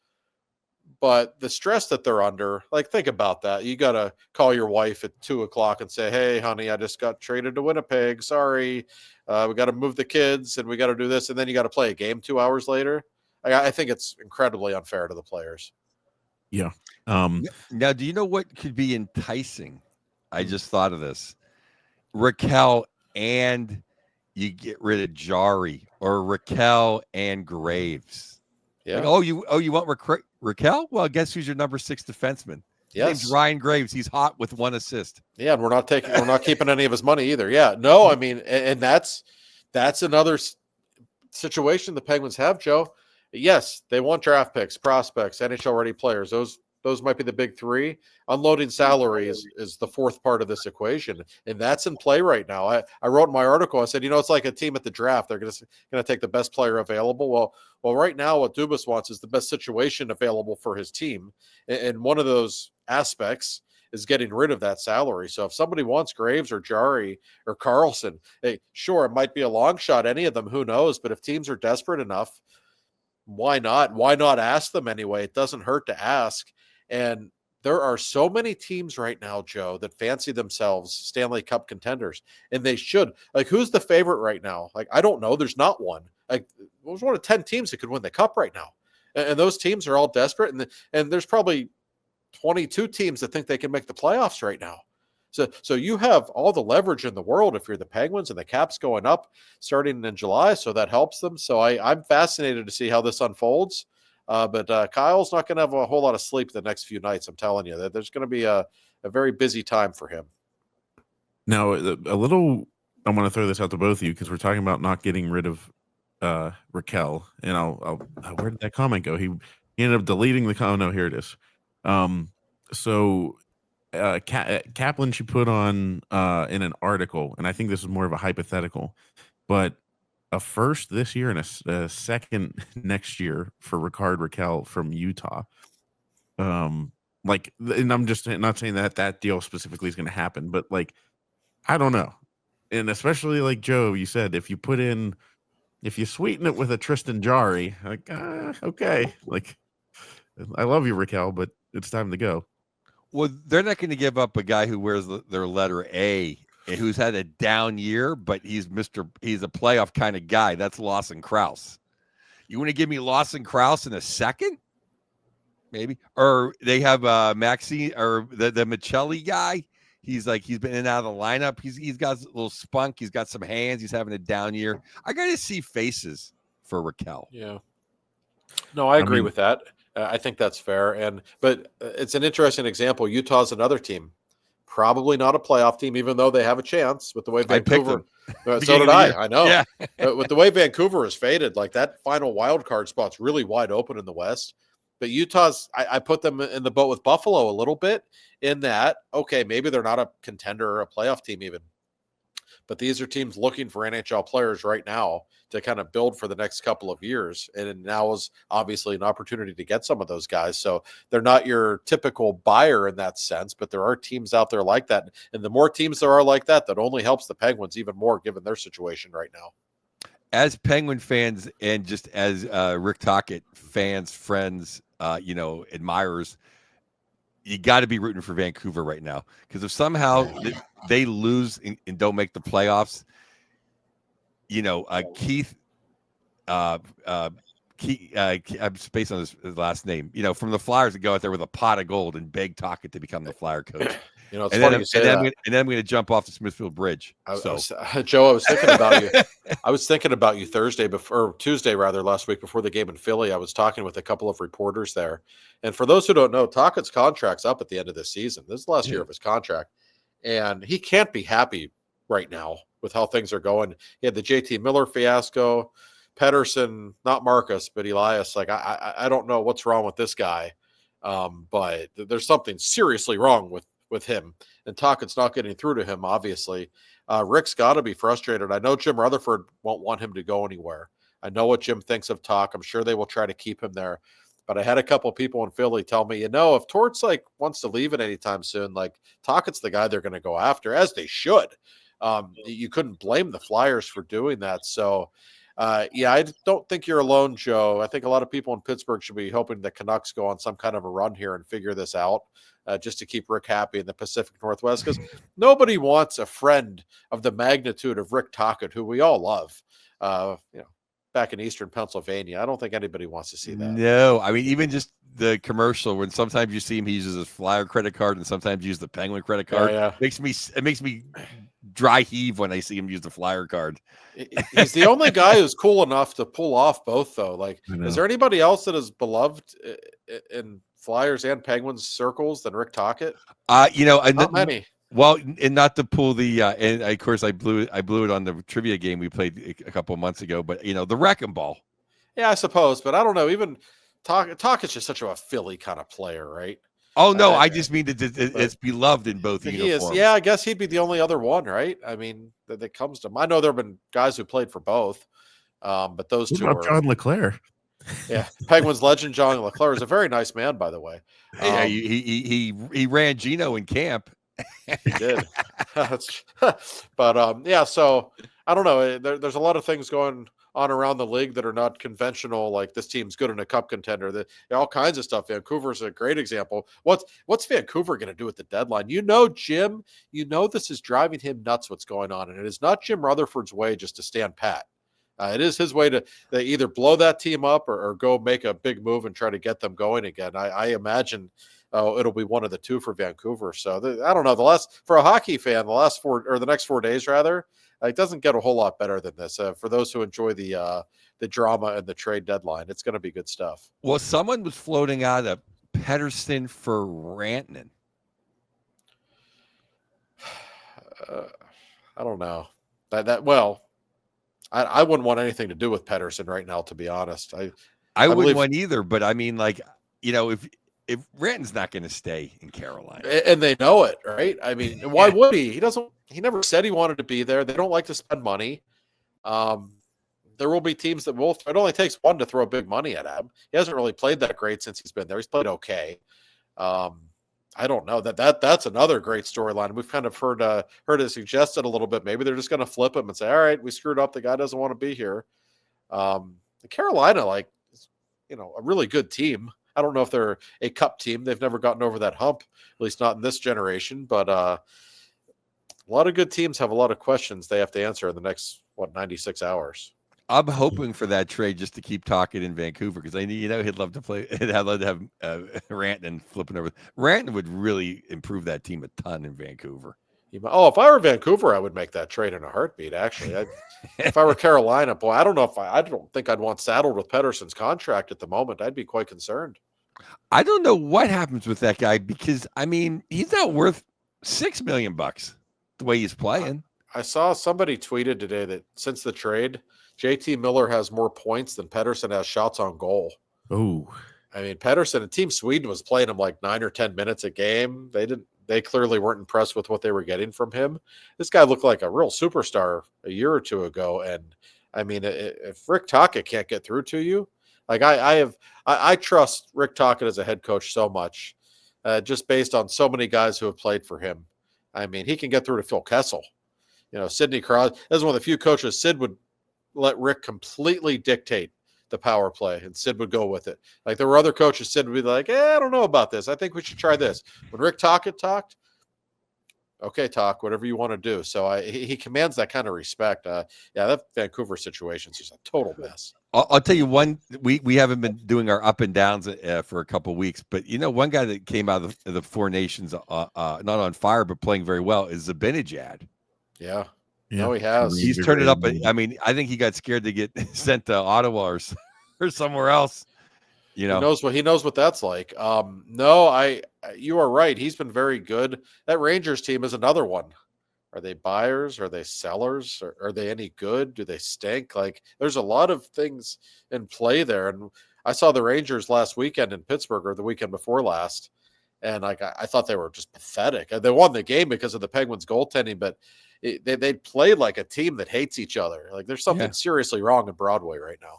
but the stress that they're under, think about that. You got to call your wife at 2:00 and say, hey, honey, I just got traded to Winnipeg. Sorry. We got to move the kids and we got to do this. And then you got to play a game 2 hours later. I think it's incredibly unfair to the players. Yeah. Now, do you know what could be enticing? I just thought of this. Raquel and you get rid of Jari, or Raquel and Graves. Yeah. You want Raquel? Well, guess who's your number 6 defenseman? Yes. His name's Ryan Graves. He's hot with 1 assist. Yeah, and we're not keeping any of his money either. Yeah. No, I mean, and that's another situation the Penguins have, Joe. Yes, they want draft picks, prospects, NHL ready players. Those might be the big 3. Unloading salary is the 4th part of this equation, and that's in play right now. I wrote in my article, I said, it's like a team at the draft. They're going to take the best player available. Well, right now what Dubas wants is the best situation available for his team, and one of those aspects is getting rid of that salary. So if somebody wants Graves or Jari or Carlson, hey, sure, it might be a long shot, any of them, who knows? But if teams are desperate enough, why not? Why not ask them anyway? It doesn't hurt to ask. And there are so many teams right now, Joe, that fancy themselves Stanley Cup contenders, and they should. Who's the favorite right now? I don't know. There's not one. There's one of 10 teams that could win the Cup right now, and those teams are all desperate. And there's probably 22 teams that think they can make the playoffs right now. So you have all the leverage in the world if you're the Penguins, and the cap's going up starting in July, so that helps them. So I'm fascinated to see how this unfolds. But Kyle's not going to have a whole lot of sleep the next few nights. I'm telling you that there's going to be a very busy time for him. Now, I want to throw this out to both of you because we're talking about not getting rid of Raquel. And I'll where did that comment go? He ended up deleting the comment. Oh, no, here it is. So Kaplan, she put on in an article, and I think this is more of a hypothetical, but a first this year and a second next year for Rickard Rakell from Utah. And I'm just not saying that deal specifically is going to happen, but I don't know. And especially Joe, you said, if you sweeten it with a Tristan Jari, okay. I love you, Rakell, but it's time to go. Well, they're not going to give up a guy who wears their letter A and who's had a down year, but he's a playoff kind of guy. That's Lawson Krause. You want to give me Lawson Krause in a second? Maybe. Or they have Maxi or the Michelli guy. He's been in and out of the lineup. He's got a little spunk. He's got some hands. He's having a down year. I got to see faces for Rakell. Yeah. No, I agree with that. I think that's fair. But it's an interesting example. Utah's another team. Probably not a playoff team, even though they have a chance with the way Vancouver. So did I. I know. Yeah. With the way Vancouver is faded, that final wild card spot's really wide open in the West. But Utah's, I put them in the boat with Buffalo a little bit in that, okay, maybe they're not a contender or a playoff team even. but these are teams looking for NHL players right now to kind of build for the next couple of years. And now is obviously an opportunity to get some of those guys. So they're not your typical buyer in that sense, but there are teams out there like that. And the more teams there are like that, that only helps the Penguins even more given their situation right now. As Penguin fans and just as Rick Tocchet fans, friends, admirers, you got to be rooting for Vancouver right now, because if somehow they lose and don't make the playoffs, Keith, I'm spaced on his last name, from the Flyers to go out there with a pot of gold and beg Tocchet to become the Flyer coach. It's funny you say that. And then I'm going to jump off the Smithfield Bridge. Joe, I was thinking about you. I was thinking about you Tuesday last week before the game in Philly. I was talking with a couple of reporters there. And for those who don't know, Tocchet's contract's up at the end of this season. This is the last year of his contract. And he can't be happy right now with how things are going. He had the JT Miller fiasco, Pettersson, not Marcus, but Elias. Like, I don't know what's wrong with this guy. But there's something seriously wrong with him, and Tocchet's not getting through to him, obviously. Rick's got to be frustrated. I know Jim Rutherford won't want him to go anywhere. I know what Jim thinks of Tock. I'm sure they will try to keep him there. But I had a couple of people in Philly tell me, if Torts wants to leave it anytime soon, Tocchet's the guy they're going to go after, as they should. You couldn't blame the Flyers for doing that. So, I don't think you're alone, Joe. I think a lot of people in Pittsburgh should be hoping the Canucks go on some kind of a run here and figure this out, just to keep Rick happy in the Pacific Northwest, because nobody wants a friend of the magnitude of Rick Tocchet, who we all love, back in Eastern Pennsylvania. I don't think anybody wants to see that. No, I mean, even just the commercial when sometimes you see him, he uses his Flyer credit card and sometimes use the Penguin credit card. It makes me dry heave when I see him use the Flyer card. He's the only guy who's cool enough to pull off both, though. Is there anybody else that is beloved in Flyers and Penguins circles than Rick Tocchet? Not many. Well, and not to pull the and of course I blew it on the trivia game we played a couple of months ago, but the wrecking ball. Yeah, I suppose, but I don't know. Even Tocchet's just such a Philly kind of player, right? Oh no, I just mean that it's beloved in both uniforms. I guess he'd be the only other one, right? I mean, that comes to mind. I know there have been guys who played for both, but those two are John LeClair. Yeah, Penguins legend John LeClair is a very nice man, by the way. Yeah, he ran Gino in camp. He did. But so I don't know. There's a lot of things going on around the league that are not conventional, like this team's good in a cup contender, all kinds of stuff. Vancouver's a great example. What's Vancouver going to do at the deadline? Jim, this is driving him nuts what's going on, and it is not Jim Rutherford's way just to stand pat. It is his way to either blow that team up or go make a big move and try to get them going again. I imagine it'll be one of the two for Vancouver. So I don't know. For a hockey fan, the next 4 days rather, it doesn't get a whole lot better than this. For those who enjoy the drama and the trade deadline, it's going to be good stuff. Well, someone was floating out of Pettersson for Rantanen. I don't know I wouldn't want anything to do with Pettersson right now, to be honest. I wouldn't want either, but I mean, if Rantanen's not going to stay in Carolina, and they know it, right? I mean, why would he? He never said he wanted to be there. They don't like to spend money. There will be teams that will. It only takes one to throw big money at him. He hasn't really played that great since he's been there. He's played okay. I don't know. That's another great storyline. We've kind of heard it suggested a little bit. Maybe they're just going to flip him and say, all right, we screwed up. The guy doesn't want to be here. Carolina, a really good team. I don't know if they're a cup team. They've never gotten over that hump, at least not in this generation. But a lot of good teams have a lot of questions they have to answer in the next 96 hours. I'm hoping for that trade just to keep talking in Vancouver, because he'd love to play. I'd love to have Rantanen flipping over. Rantanen would really improve that team a ton in Vancouver. If I were Vancouver, I would make that trade in a heartbeat. Actually, if I were Carolina, boy, I don't think I'd want saddled with Pettersson's contract at the moment. I'd be quite concerned. I don't know what happens with that guy, because he's not worth $6 million the way he's playing. I saw somebody tweeted today that since the trade, JT Miller has more points than Pettersson has shots on goal. Oh, I mean, Pettersson and Team Sweden was playing him 9 or 10 minutes a game. They they clearly weren't impressed with what they were getting from him. This guy looked like a real superstar a year or two ago. And I mean, if Rick Tocchet can't get through to you, like I trust Rick Tocchet as a head coach so much, just based on so many guys who have played for him. I mean, he can get through to Phil Kessel. Sidney Crosby. This is one of the few coaches. Sid would let Rick completely dictate the power play, and Sid would go with it. Like there were other coaches, Sid would be like, I don't know about this. I think we should try this. When Rick Tocchet talked, okay, talk, whatever you want to do. So he commands that kind of respect. That Vancouver situation is just a total mess. I'll tell you one. We haven't been doing our up and downs for a couple of weeks, but one guy that came out of the Four Nations, not on fire but playing very well, is Zibanejad. Yeah. No, he has. He's turned it up. I mean, I think he got scared to get sent to Ottawa or somewhere else. He knows what that's like. No, you are right. He's been very good. That Rangers team is another one. Are they buyers? Are they sellers? Are they any good? Do they stink? Like there's a lot of things in play there. And I saw the Rangers last weekend in Pittsburgh, or the weekend before last, and like I thought they were just pathetic. They won the game because of the Penguins goaltending, but they played like a team that hates each other. Like there's something seriously wrong in Broadway right now.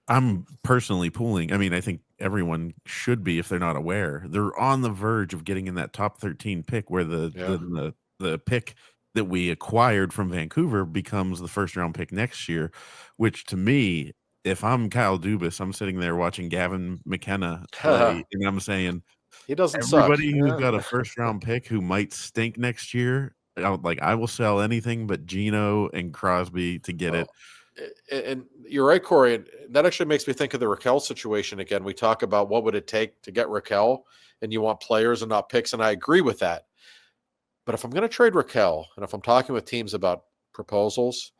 I'm personally pulling. I mean, I think everyone should be if they're not aware. They're on the verge of getting in that top 13 pick, where the pick that we acquired from Vancouver becomes the first round pick next year. Which to me, if I'm Kyle Dubas, I'm sitting there watching Gavin McKenna play, and I'm saying, he doesn't. Everybody who's got a first round pick who might stink next year, I will sell anything but Gino and Crosby to get it. And you're right, Corey. And that actually makes me think of the Raquel situation again. We talk about what would it take to get Raquel, and you want players and not picks, and I agree with that. But if I'm going to trade Raquel, and if I'm talking with teams about proposals,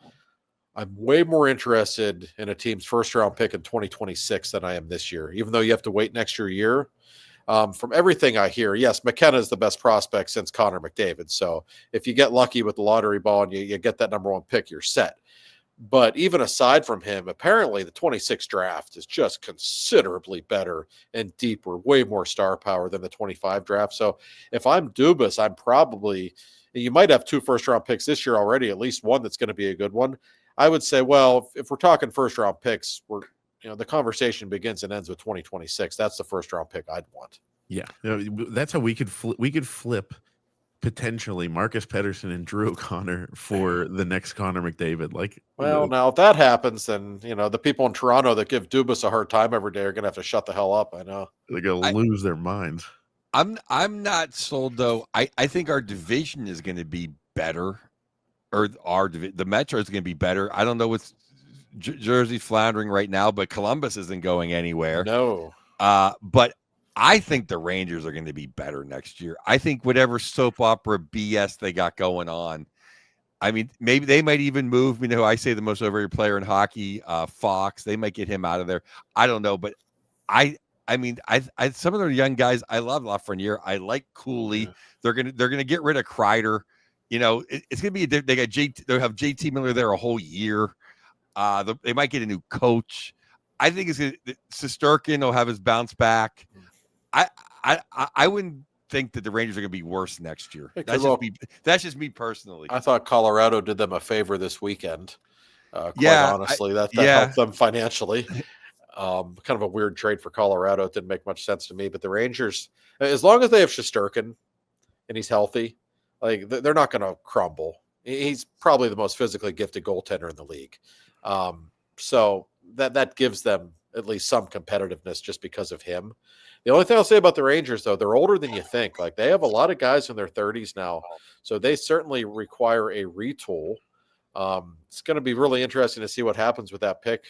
I'm way more interested in a team's first round pick in 2026 than I am this year, even though you have to wait an extra year. From everything I hear, yes, McKenna is the best prospect since Connor McDavid. So if you get lucky with the lottery ball and you get that number one pick, you're set. But even aside from him, apparently the 26th draft is just considerably better and deeper, way more star power than the 25 draft. So if I'm Dubas, you might have 2 first-round picks this year already, at least one that's going to be a good one. I would say, well, if we're talking first-round picks, the conversation begins and ends with 2026. That's the first-round pick I'd want. Yeah, that's how we could flip potentially Marcus Pettersson and Drew O'Connor for the next Connor McDavid. Now if that happens, then the people in Toronto that give Dubas a hard time every day are gonna have to shut the hell up. I know they're gonna lose their minds. I'm not sold though. I think our division is going to be better, or the Metro is going to be better. I don't know what's Jersey's floundering right now, but Columbus isn't going anywhere. No, but I think the Rangers are going to be better next year. I think whatever soap opera BS they got going on, I mean, maybe they might even move, I say the most overrated player in hockey, Fox. They might get him out of there. I don't know, but I mean, some of the young guys, I love Lafreniere. I like Cooley. Yeah. They're gonna get rid of Kreider. It's gonna be they got they'll have JT Miller there a whole year. They might get a new coach. I think Shesterkin will have his bounce back. I wouldn't think that the Rangers are going to be worse next year. That's just me personally. I thought Colorado did them a favor this weekend. Honestly, that helped them financially. Kind of a weird trade for Colorado. It didn't make much sense to me. But the Rangers, as long as they have Shesterkin and he's healthy, they're not going to crumble. He's probably the most physically gifted goaltender in the league. So that gives them at least some competitiveness just because of him. The only thing I'll say about the Rangers, though, they're older than you think. They have a lot of guys in their 30s now, so they certainly require a retool. It's going to be really interesting to see what happens with that pick,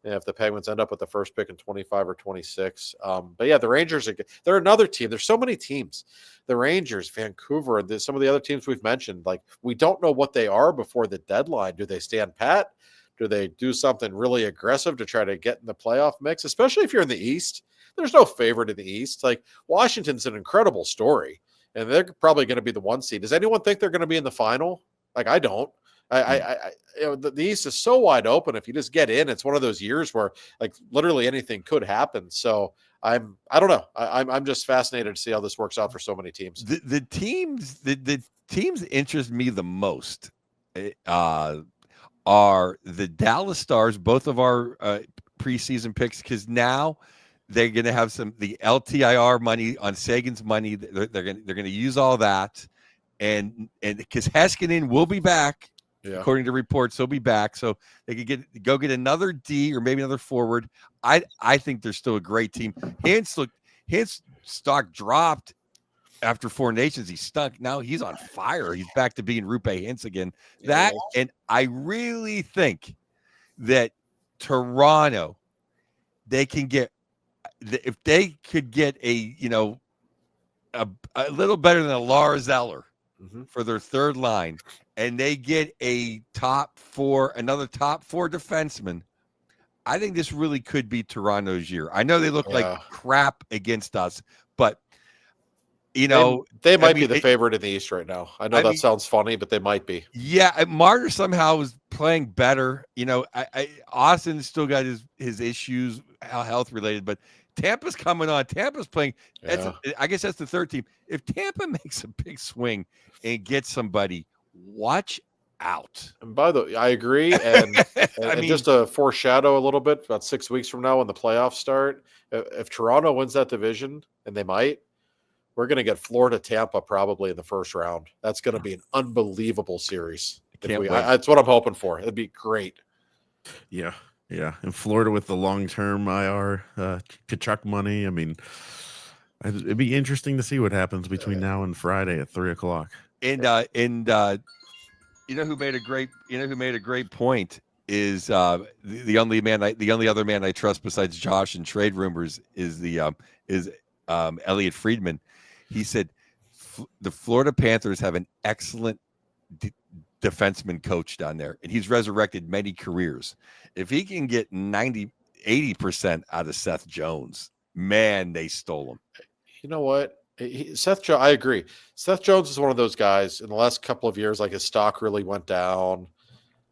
if the Penguins end up with the first pick in 25 or 26. But yeah, the Rangers they're another team. There's so many teams. The Rangers, Vancouver, and some of the other teams we've mentioned. We don't know what they are before the deadline. Do they stand pat? Do they do something really aggressive to try to get in the playoff mix? Especially if you're in the East. There's no favorite in the East. Washington's an incredible story, and they're probably going to be the 1 seed. Does anyone think they're going to be in the final? I don't. The East is so wide open. If you just get in, it's one of those years where literally anything could happen. So I don't know. I'm just fascinated to see how this works out for so many teams. The teams that interest me the most are the Dallas Stars, both of our preseason picks, because now they're going to have the LTIR money on Sagan's money. They're going to use all that, and because Heiskanen will be back, according to reports, he'll be back, so they could go get another D or maybe another forward. I think they're still a great team. His stock dropped after Four Nations. He stunk. Now he's on fire. He's back to being Rupe Hintz again. And I really think that Toronto, they can get, if they could get a little better than a Lars Eller for their third line, and they get another top four defenseman, I think this really could be Toronto's year. I know they look like crap against us, but they might be the favorite in the East right now. I know that sounds funny, but they might be. Yeah, Marner somehow is playing better. Austin's still got his issues, health related, but Tampa's coming on. Tampa's playing. I guess that's the third team. If Tampa makes a big swing and gets somebody, watch out. And by the way, I agree. And, just to foreshadow a little bit, about 6 weeks from now when the playoffs start, if Toronto wins that division, and they might, we're going to get Florida-Tampa probably in the first round. That's going to be an unbelievable series. That's what I'm hoping for. It'd be great. Yeah. Yeah. And Florida with the long-term IR Tkachuk money. I mean, it'd be interesting to see what happens between now and Friday at 3:00. And who made a great point is the only other man I trust besides Josh in trade rumors is Elliot Friedman. He said the Florida Panthers have an excellent defenseman coach down there, and he's resurrected many careers. If he can get 80% out of Seth Jones, man, they stole him. You know what? I agree. Seth Jones is one of those guys in the last couple of years, like his stock really went down.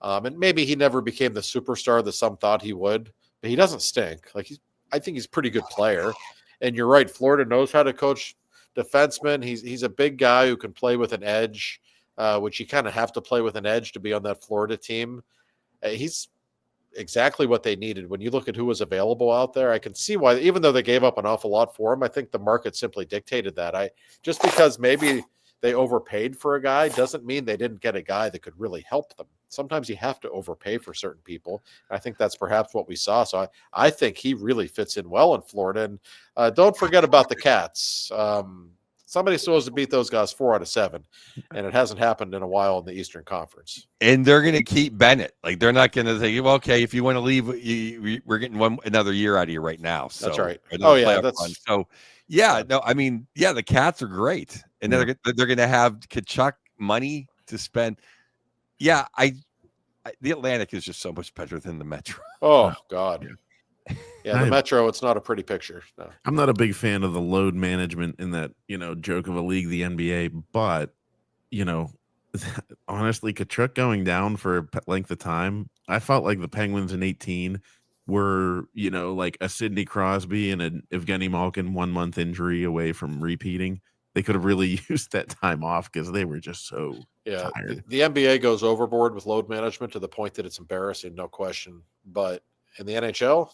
And maybe he never became the superstar that some thought he would, but he doesn't stink. I think he's a pretty good player. And you're right. Florida knows how to coach defensemen. He's a big guy who can play with an edge, which you kind of have to play with an edge to be on that Florida team. He's exactly what they needed. When you look at who was available out there, I can see why, even though they gave up an awful lot for him, I think the market simply dictated that. Just because maybe they overpaid for a guy doesn't mean they didn't get a guy that could really help them. Sometimes you have to overpay for certain people. I think that's perhaps what we saw. So I think he really fits in well in Florida. And don't forget about the Cats. Somebody's supposed to beat those guys 4 out of 7, and it hasn't happened in a while in the Eastern Conference. And they're going to keep Bennett. They're not going to say, well, okay, if you want to leave, we're getting another year out of you right now. So, that's right. The Cats are great, and they're going to have Tkachuk money to spend. Yeah, the Atlantic is just so much better than the Metro. Oh God. Yeah, the Metro, it's not a pretty picture. No. I'm not a big fan of the load management in that, joke of a league, the NBA, but, honestly, Tkachuk going down for a length of time, I felt like the Penguins in 18 were, like a Sidney Crosby and an Evgeny Malkin 1 month injury away from repeating. They could have really used that time off because they were just so tired. The NBA goes overboard with load management to the point that it's embarrassing, no question. But in the NHL,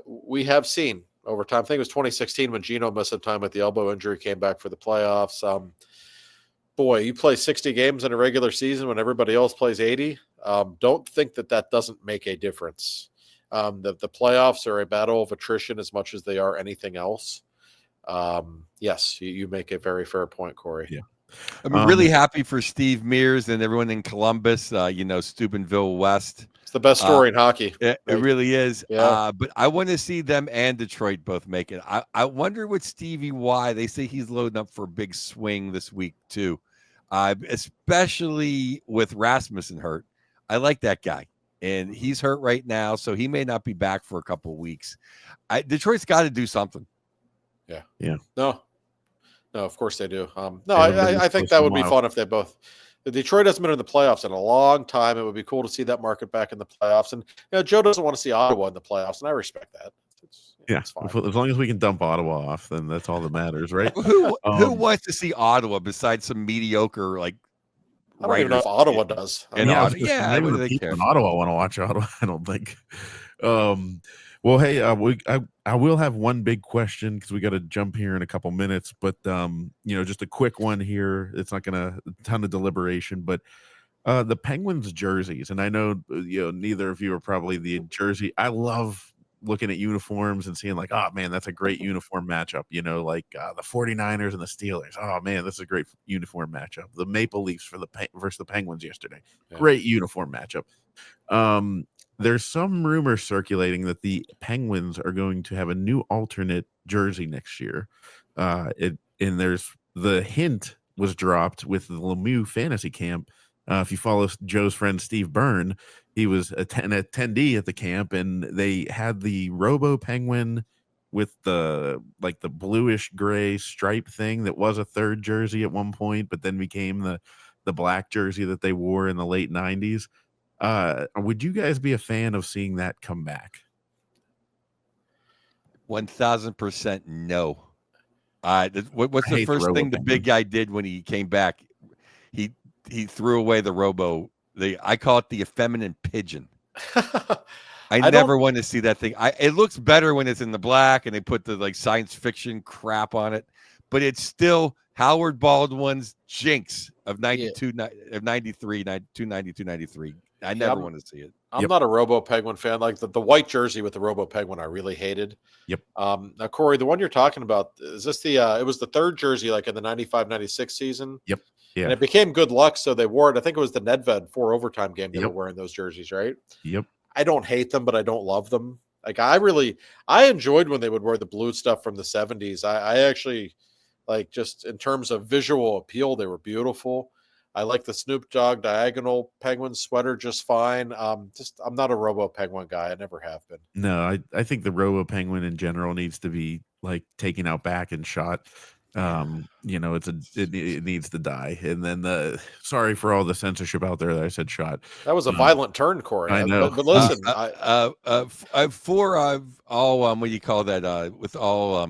we have seen over time. I think it was 2016 when Gino missed some time with the elbow injury, came back for the playoffs. You play 60 games in a regular season when everybody else plays 80. Don't think that doesn't make a difference. The playoffs are a battle of attrition as much as they are anything else. Yes, you make a very fair point, Corey. Yeah. I'm really happy for Steve Mears and everyone in Columbus, Steubenville West. It's the best story in hockey. It really is. Yeah. But I want to see them and Detroit both make it. I wonder what Stevie Y, they say he's loading up for a big swing this week too, especially with Rasmussen hurt. I like that guy. And he's hurt right now, so he may not be back for a couple of weeks. Detroit's got to do something. Yeah. Yeah. No, of course they do. I think that would be fun if they both. Detroit hasn't been in the playoffs in a long time. It would be cool to see that market back in the playoffs. And Joe doesn't want to see Ottawa in the playoffs, and I respect that. It's fine. As long as we can dump Ottawa off, then that's all that matters, right? Who wants to see Ottawa besides some mediocre like I don't even know if Ottawa does. And yeah, Ottawa, yeah, what do they care? In Ottawa want to watch Ottawa, I don't think. Well, hey, I will have one big question because we got to jump here in a couple minutes, but just a quick one here. It's not gonna a ton of deliberation, but the Penguins jerseys, and I know neither of you are probably the jersey. I love looking at uniforms and seeing like, oh man, that's a great uniform matchup. Like the 49ers and the Steelers. Oh man, this is a great uniform matchup. The Maple Leafs versus the Penguins yesterday. Yeah. Great uniform matchup. There's some rumor circulating that the Penguins are going to have a new alternate jersey next year. And there's the hint was dropped with the Lemieux fantasy camp. If you follow Joe's friend Steve Byrne, he was an attendee at the camp, and they had the Robo Penguin with the bluish gray stripe thing that was a third jersey at one point, but then became the black jersey that they wore in the late 90s. Would you guys be a fan of seeing that come back? 1000% no. What's the first thing the big guy did when he came back? He threw away the Robo. I call it the effeminate pigeon. I never want to see that thing. It looks better when it's in the black and they put the science fiction crap on it, but it's still Howard Baldwin's jinx of 92, of 93, 92, 93. I never want to see it. I'm not a Robo Penguin fan. Like the white jersey with the Robo Penguin, I really hated. Yep. Now, Corey, the one you're talking about, is this it was the third jersey like in the 95-96 season? Yep. Yeah. And it became good luck, so they wore it. I think it was the Nedved 4 overtime game they were wearing those jerseys, right? Yep. I don't hate them, but I don't love them. Like I enjoyed when they would wear the blue stuff from the 70s. I actually just in terms of visual appeal, they were beautiful. I like the Snoop Dogg diagonal Penguin sweater just fine. I'm not a Robo Penguin guy. I never have been. No, I think the Robo Penguin in general needs to be taken out back and shot. It needs to die. And then sorry for all the censorship out there that I said shot. That was a violent turn, Corey. I know. But listen, for all what do you call that? With all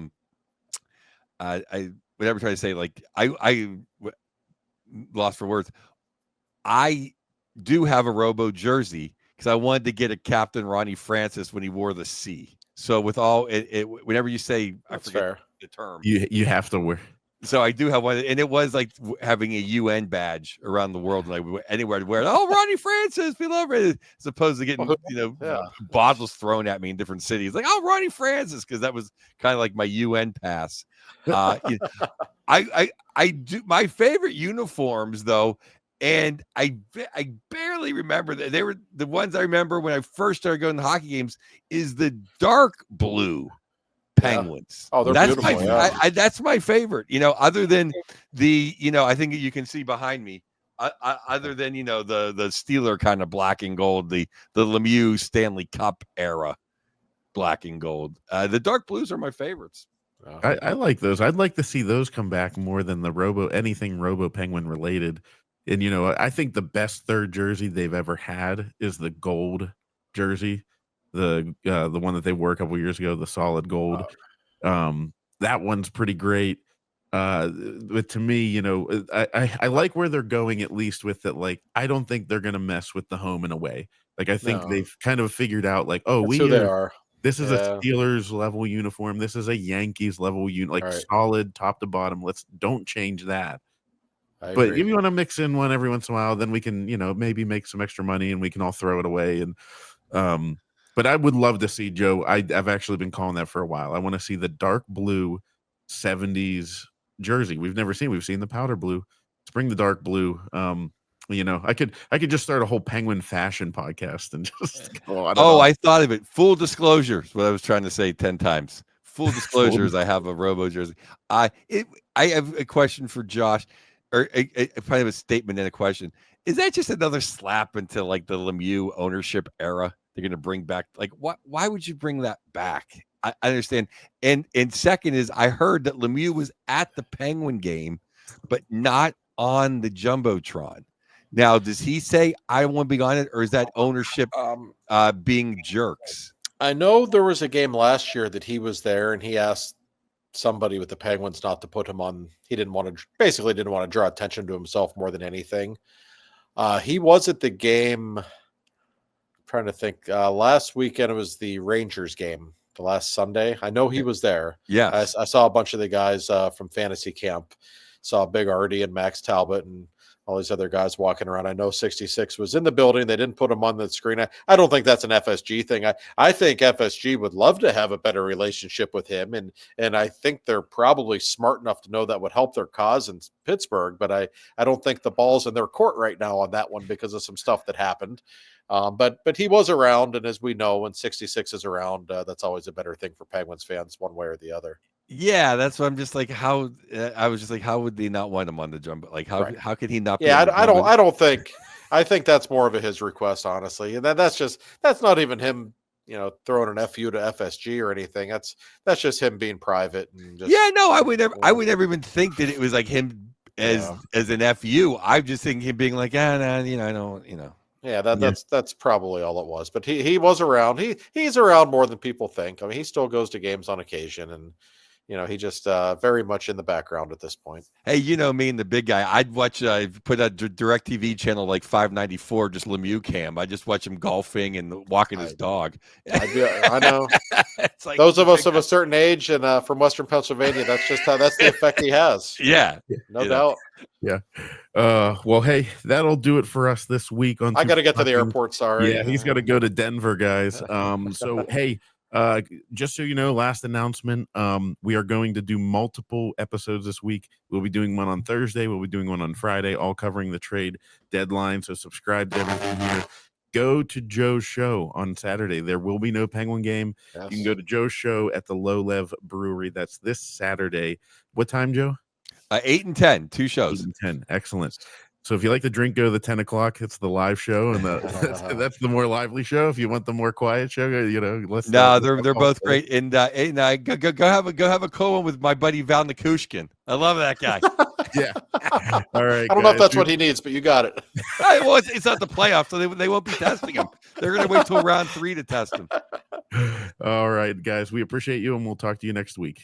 I whatever try to say, I lost for words. I do have a Robo jersey because I wanted to get a Captain Ronnie Francis when he wore the C. So with all whenever you say, that's I forget fair. The term, you have to wear. So I do have one, and it was like having a UN badge around the world, and anywhere I'd wear it. Oh, Ronnie Francis, we love it. As opposed to getting bottles thrown at me in different cities, like Ronnie Francis, because that was kind of like my UN pass. I do my favorite uniforms though, and I barely remember that they were the ones I remember when I first started going to hockey games. Is the dark blue Penguins. Oh, they're beautiful. That's my favorite. Other than the I think you can see behind me. Other than the Steeler kind of black and gold, the Lemieux Stanley Cup era black and gold. The dark blues are my favorites. I like those. I'd like to see those come back more than the anything Robo Penguin related. And I think the best third jersey they've ever had is the gold jersey, the one that they wore a couple years ago, the solid gold. That one's pretty great. But to me, I like where they're going, at least with it. I don't think they're gonna mess with the home and away. I think they've kind of figured out that's who they are. This is a Steelers level uniform. This is a Yankees level solid top to bottom. Don't change that. But if you want to mix in one every once in a while, then we can, maybe make some extra money and we can all throw it away. And but I would love to see, Joe. I've actually been calling that for a while. I want to see the dark blue 70s jersey. We've seen the powder blue. Let's bring the dark blue. I could just start a whole Penguin fashion podcast and just go. I thought of it. Full disclosure is what I was trying to say 10 times. Full disclosures. I have a Robo jersey. I have a question for Josh, or probably a statement and a question. Is that just another slap into the Lemieux ownership era? They're going to bring back why would you bring that back? I understand. And second is I heard that Lemieux was at the Penguin game, but not on the Jumbotron. Now, does he say I want to be on it, or is that ownership being jerks? I know there was a game last year that he was there, and he asked somebody with the Penguins not to put him on. He didn't want to, basically didn't want to draw attention to himself more than anything. He was at the game. I'm trying to think. Last weekend it was the Rangers game, the last Sunday. I know he was there. Yes. I saw a bunch of the guys from fantasy camp. Saw Big Artie and Max Talbot and all these other guys walking around. I know 66 was in the building. They didn't put him on the screen. I don't think that's an FSG thing. I think FSG would love to have a better relationship with him. And I think they're probably smart enough to know that would help their cause in Pittsburgh. But I don't think the ball's in their court right now on that one because of some stuff that happened. But he was around. And as we know, when 66 is around, that's always a better thing for Penguins fans one way or the other. Yeah, that's what I'm just like. How I was just like, how would they not want him on the drum? But like, how could he not? Yeah, I don't think. I think that's more of a his request, honestly, and that's not even him, throwing an FU to FSG or anything. That's just him being private and just. Yeah, no, I would never even think that it was like him as an FU. I'm just thinking him being like, I don't. Yeah, that's probably all it was. But he was around. He's around more than people think. I mean, he still goes to games on occasion and. He just very much in the background at this point. Hey, me and the big guy, I'd watch, put a DirecTV channel like 594, just Lemieux cam. I just watch him golfing and walking his dog. I know. It's like those of us of a certain age and from Western Pennsylvania, that's the effect he has. Yeah. No doubt. Yeah. Well, hey, that'll do it for us this week. I got to get to the airport. Sorry. Yeah, he's got to go to Denver, guys. So, hey, just so you know, last announcement, we are going to do multiple episodes this week. We'll be doing one on Thursday. We'll be doing one on Friday, all covering the trade deadline. So subscribe to everything here. Go to Joe's show on Saturday. There will be no Penguin game. Yes. You can go to Joe's show at the Low Lev Brewery. That's this Saturday. What time, Joe? 8 and 10, 2 shows. 8 and 10. Excellent. So if you like to drink, go to the 10 o'clock. It's the live show, and that's the more lively show. If you want the more quiet show, let's. No, they're both great. And go have a cool one with my buddy Val Nikushkin. I love that guy. Yeah. All right. I don't know if that's what he needs, but you got it. Well, it's not the playoffs, so they won't be testing him. They're going to wait till round 3 to test him. All right, guys. We appreciate you, and we'll talk to you next week.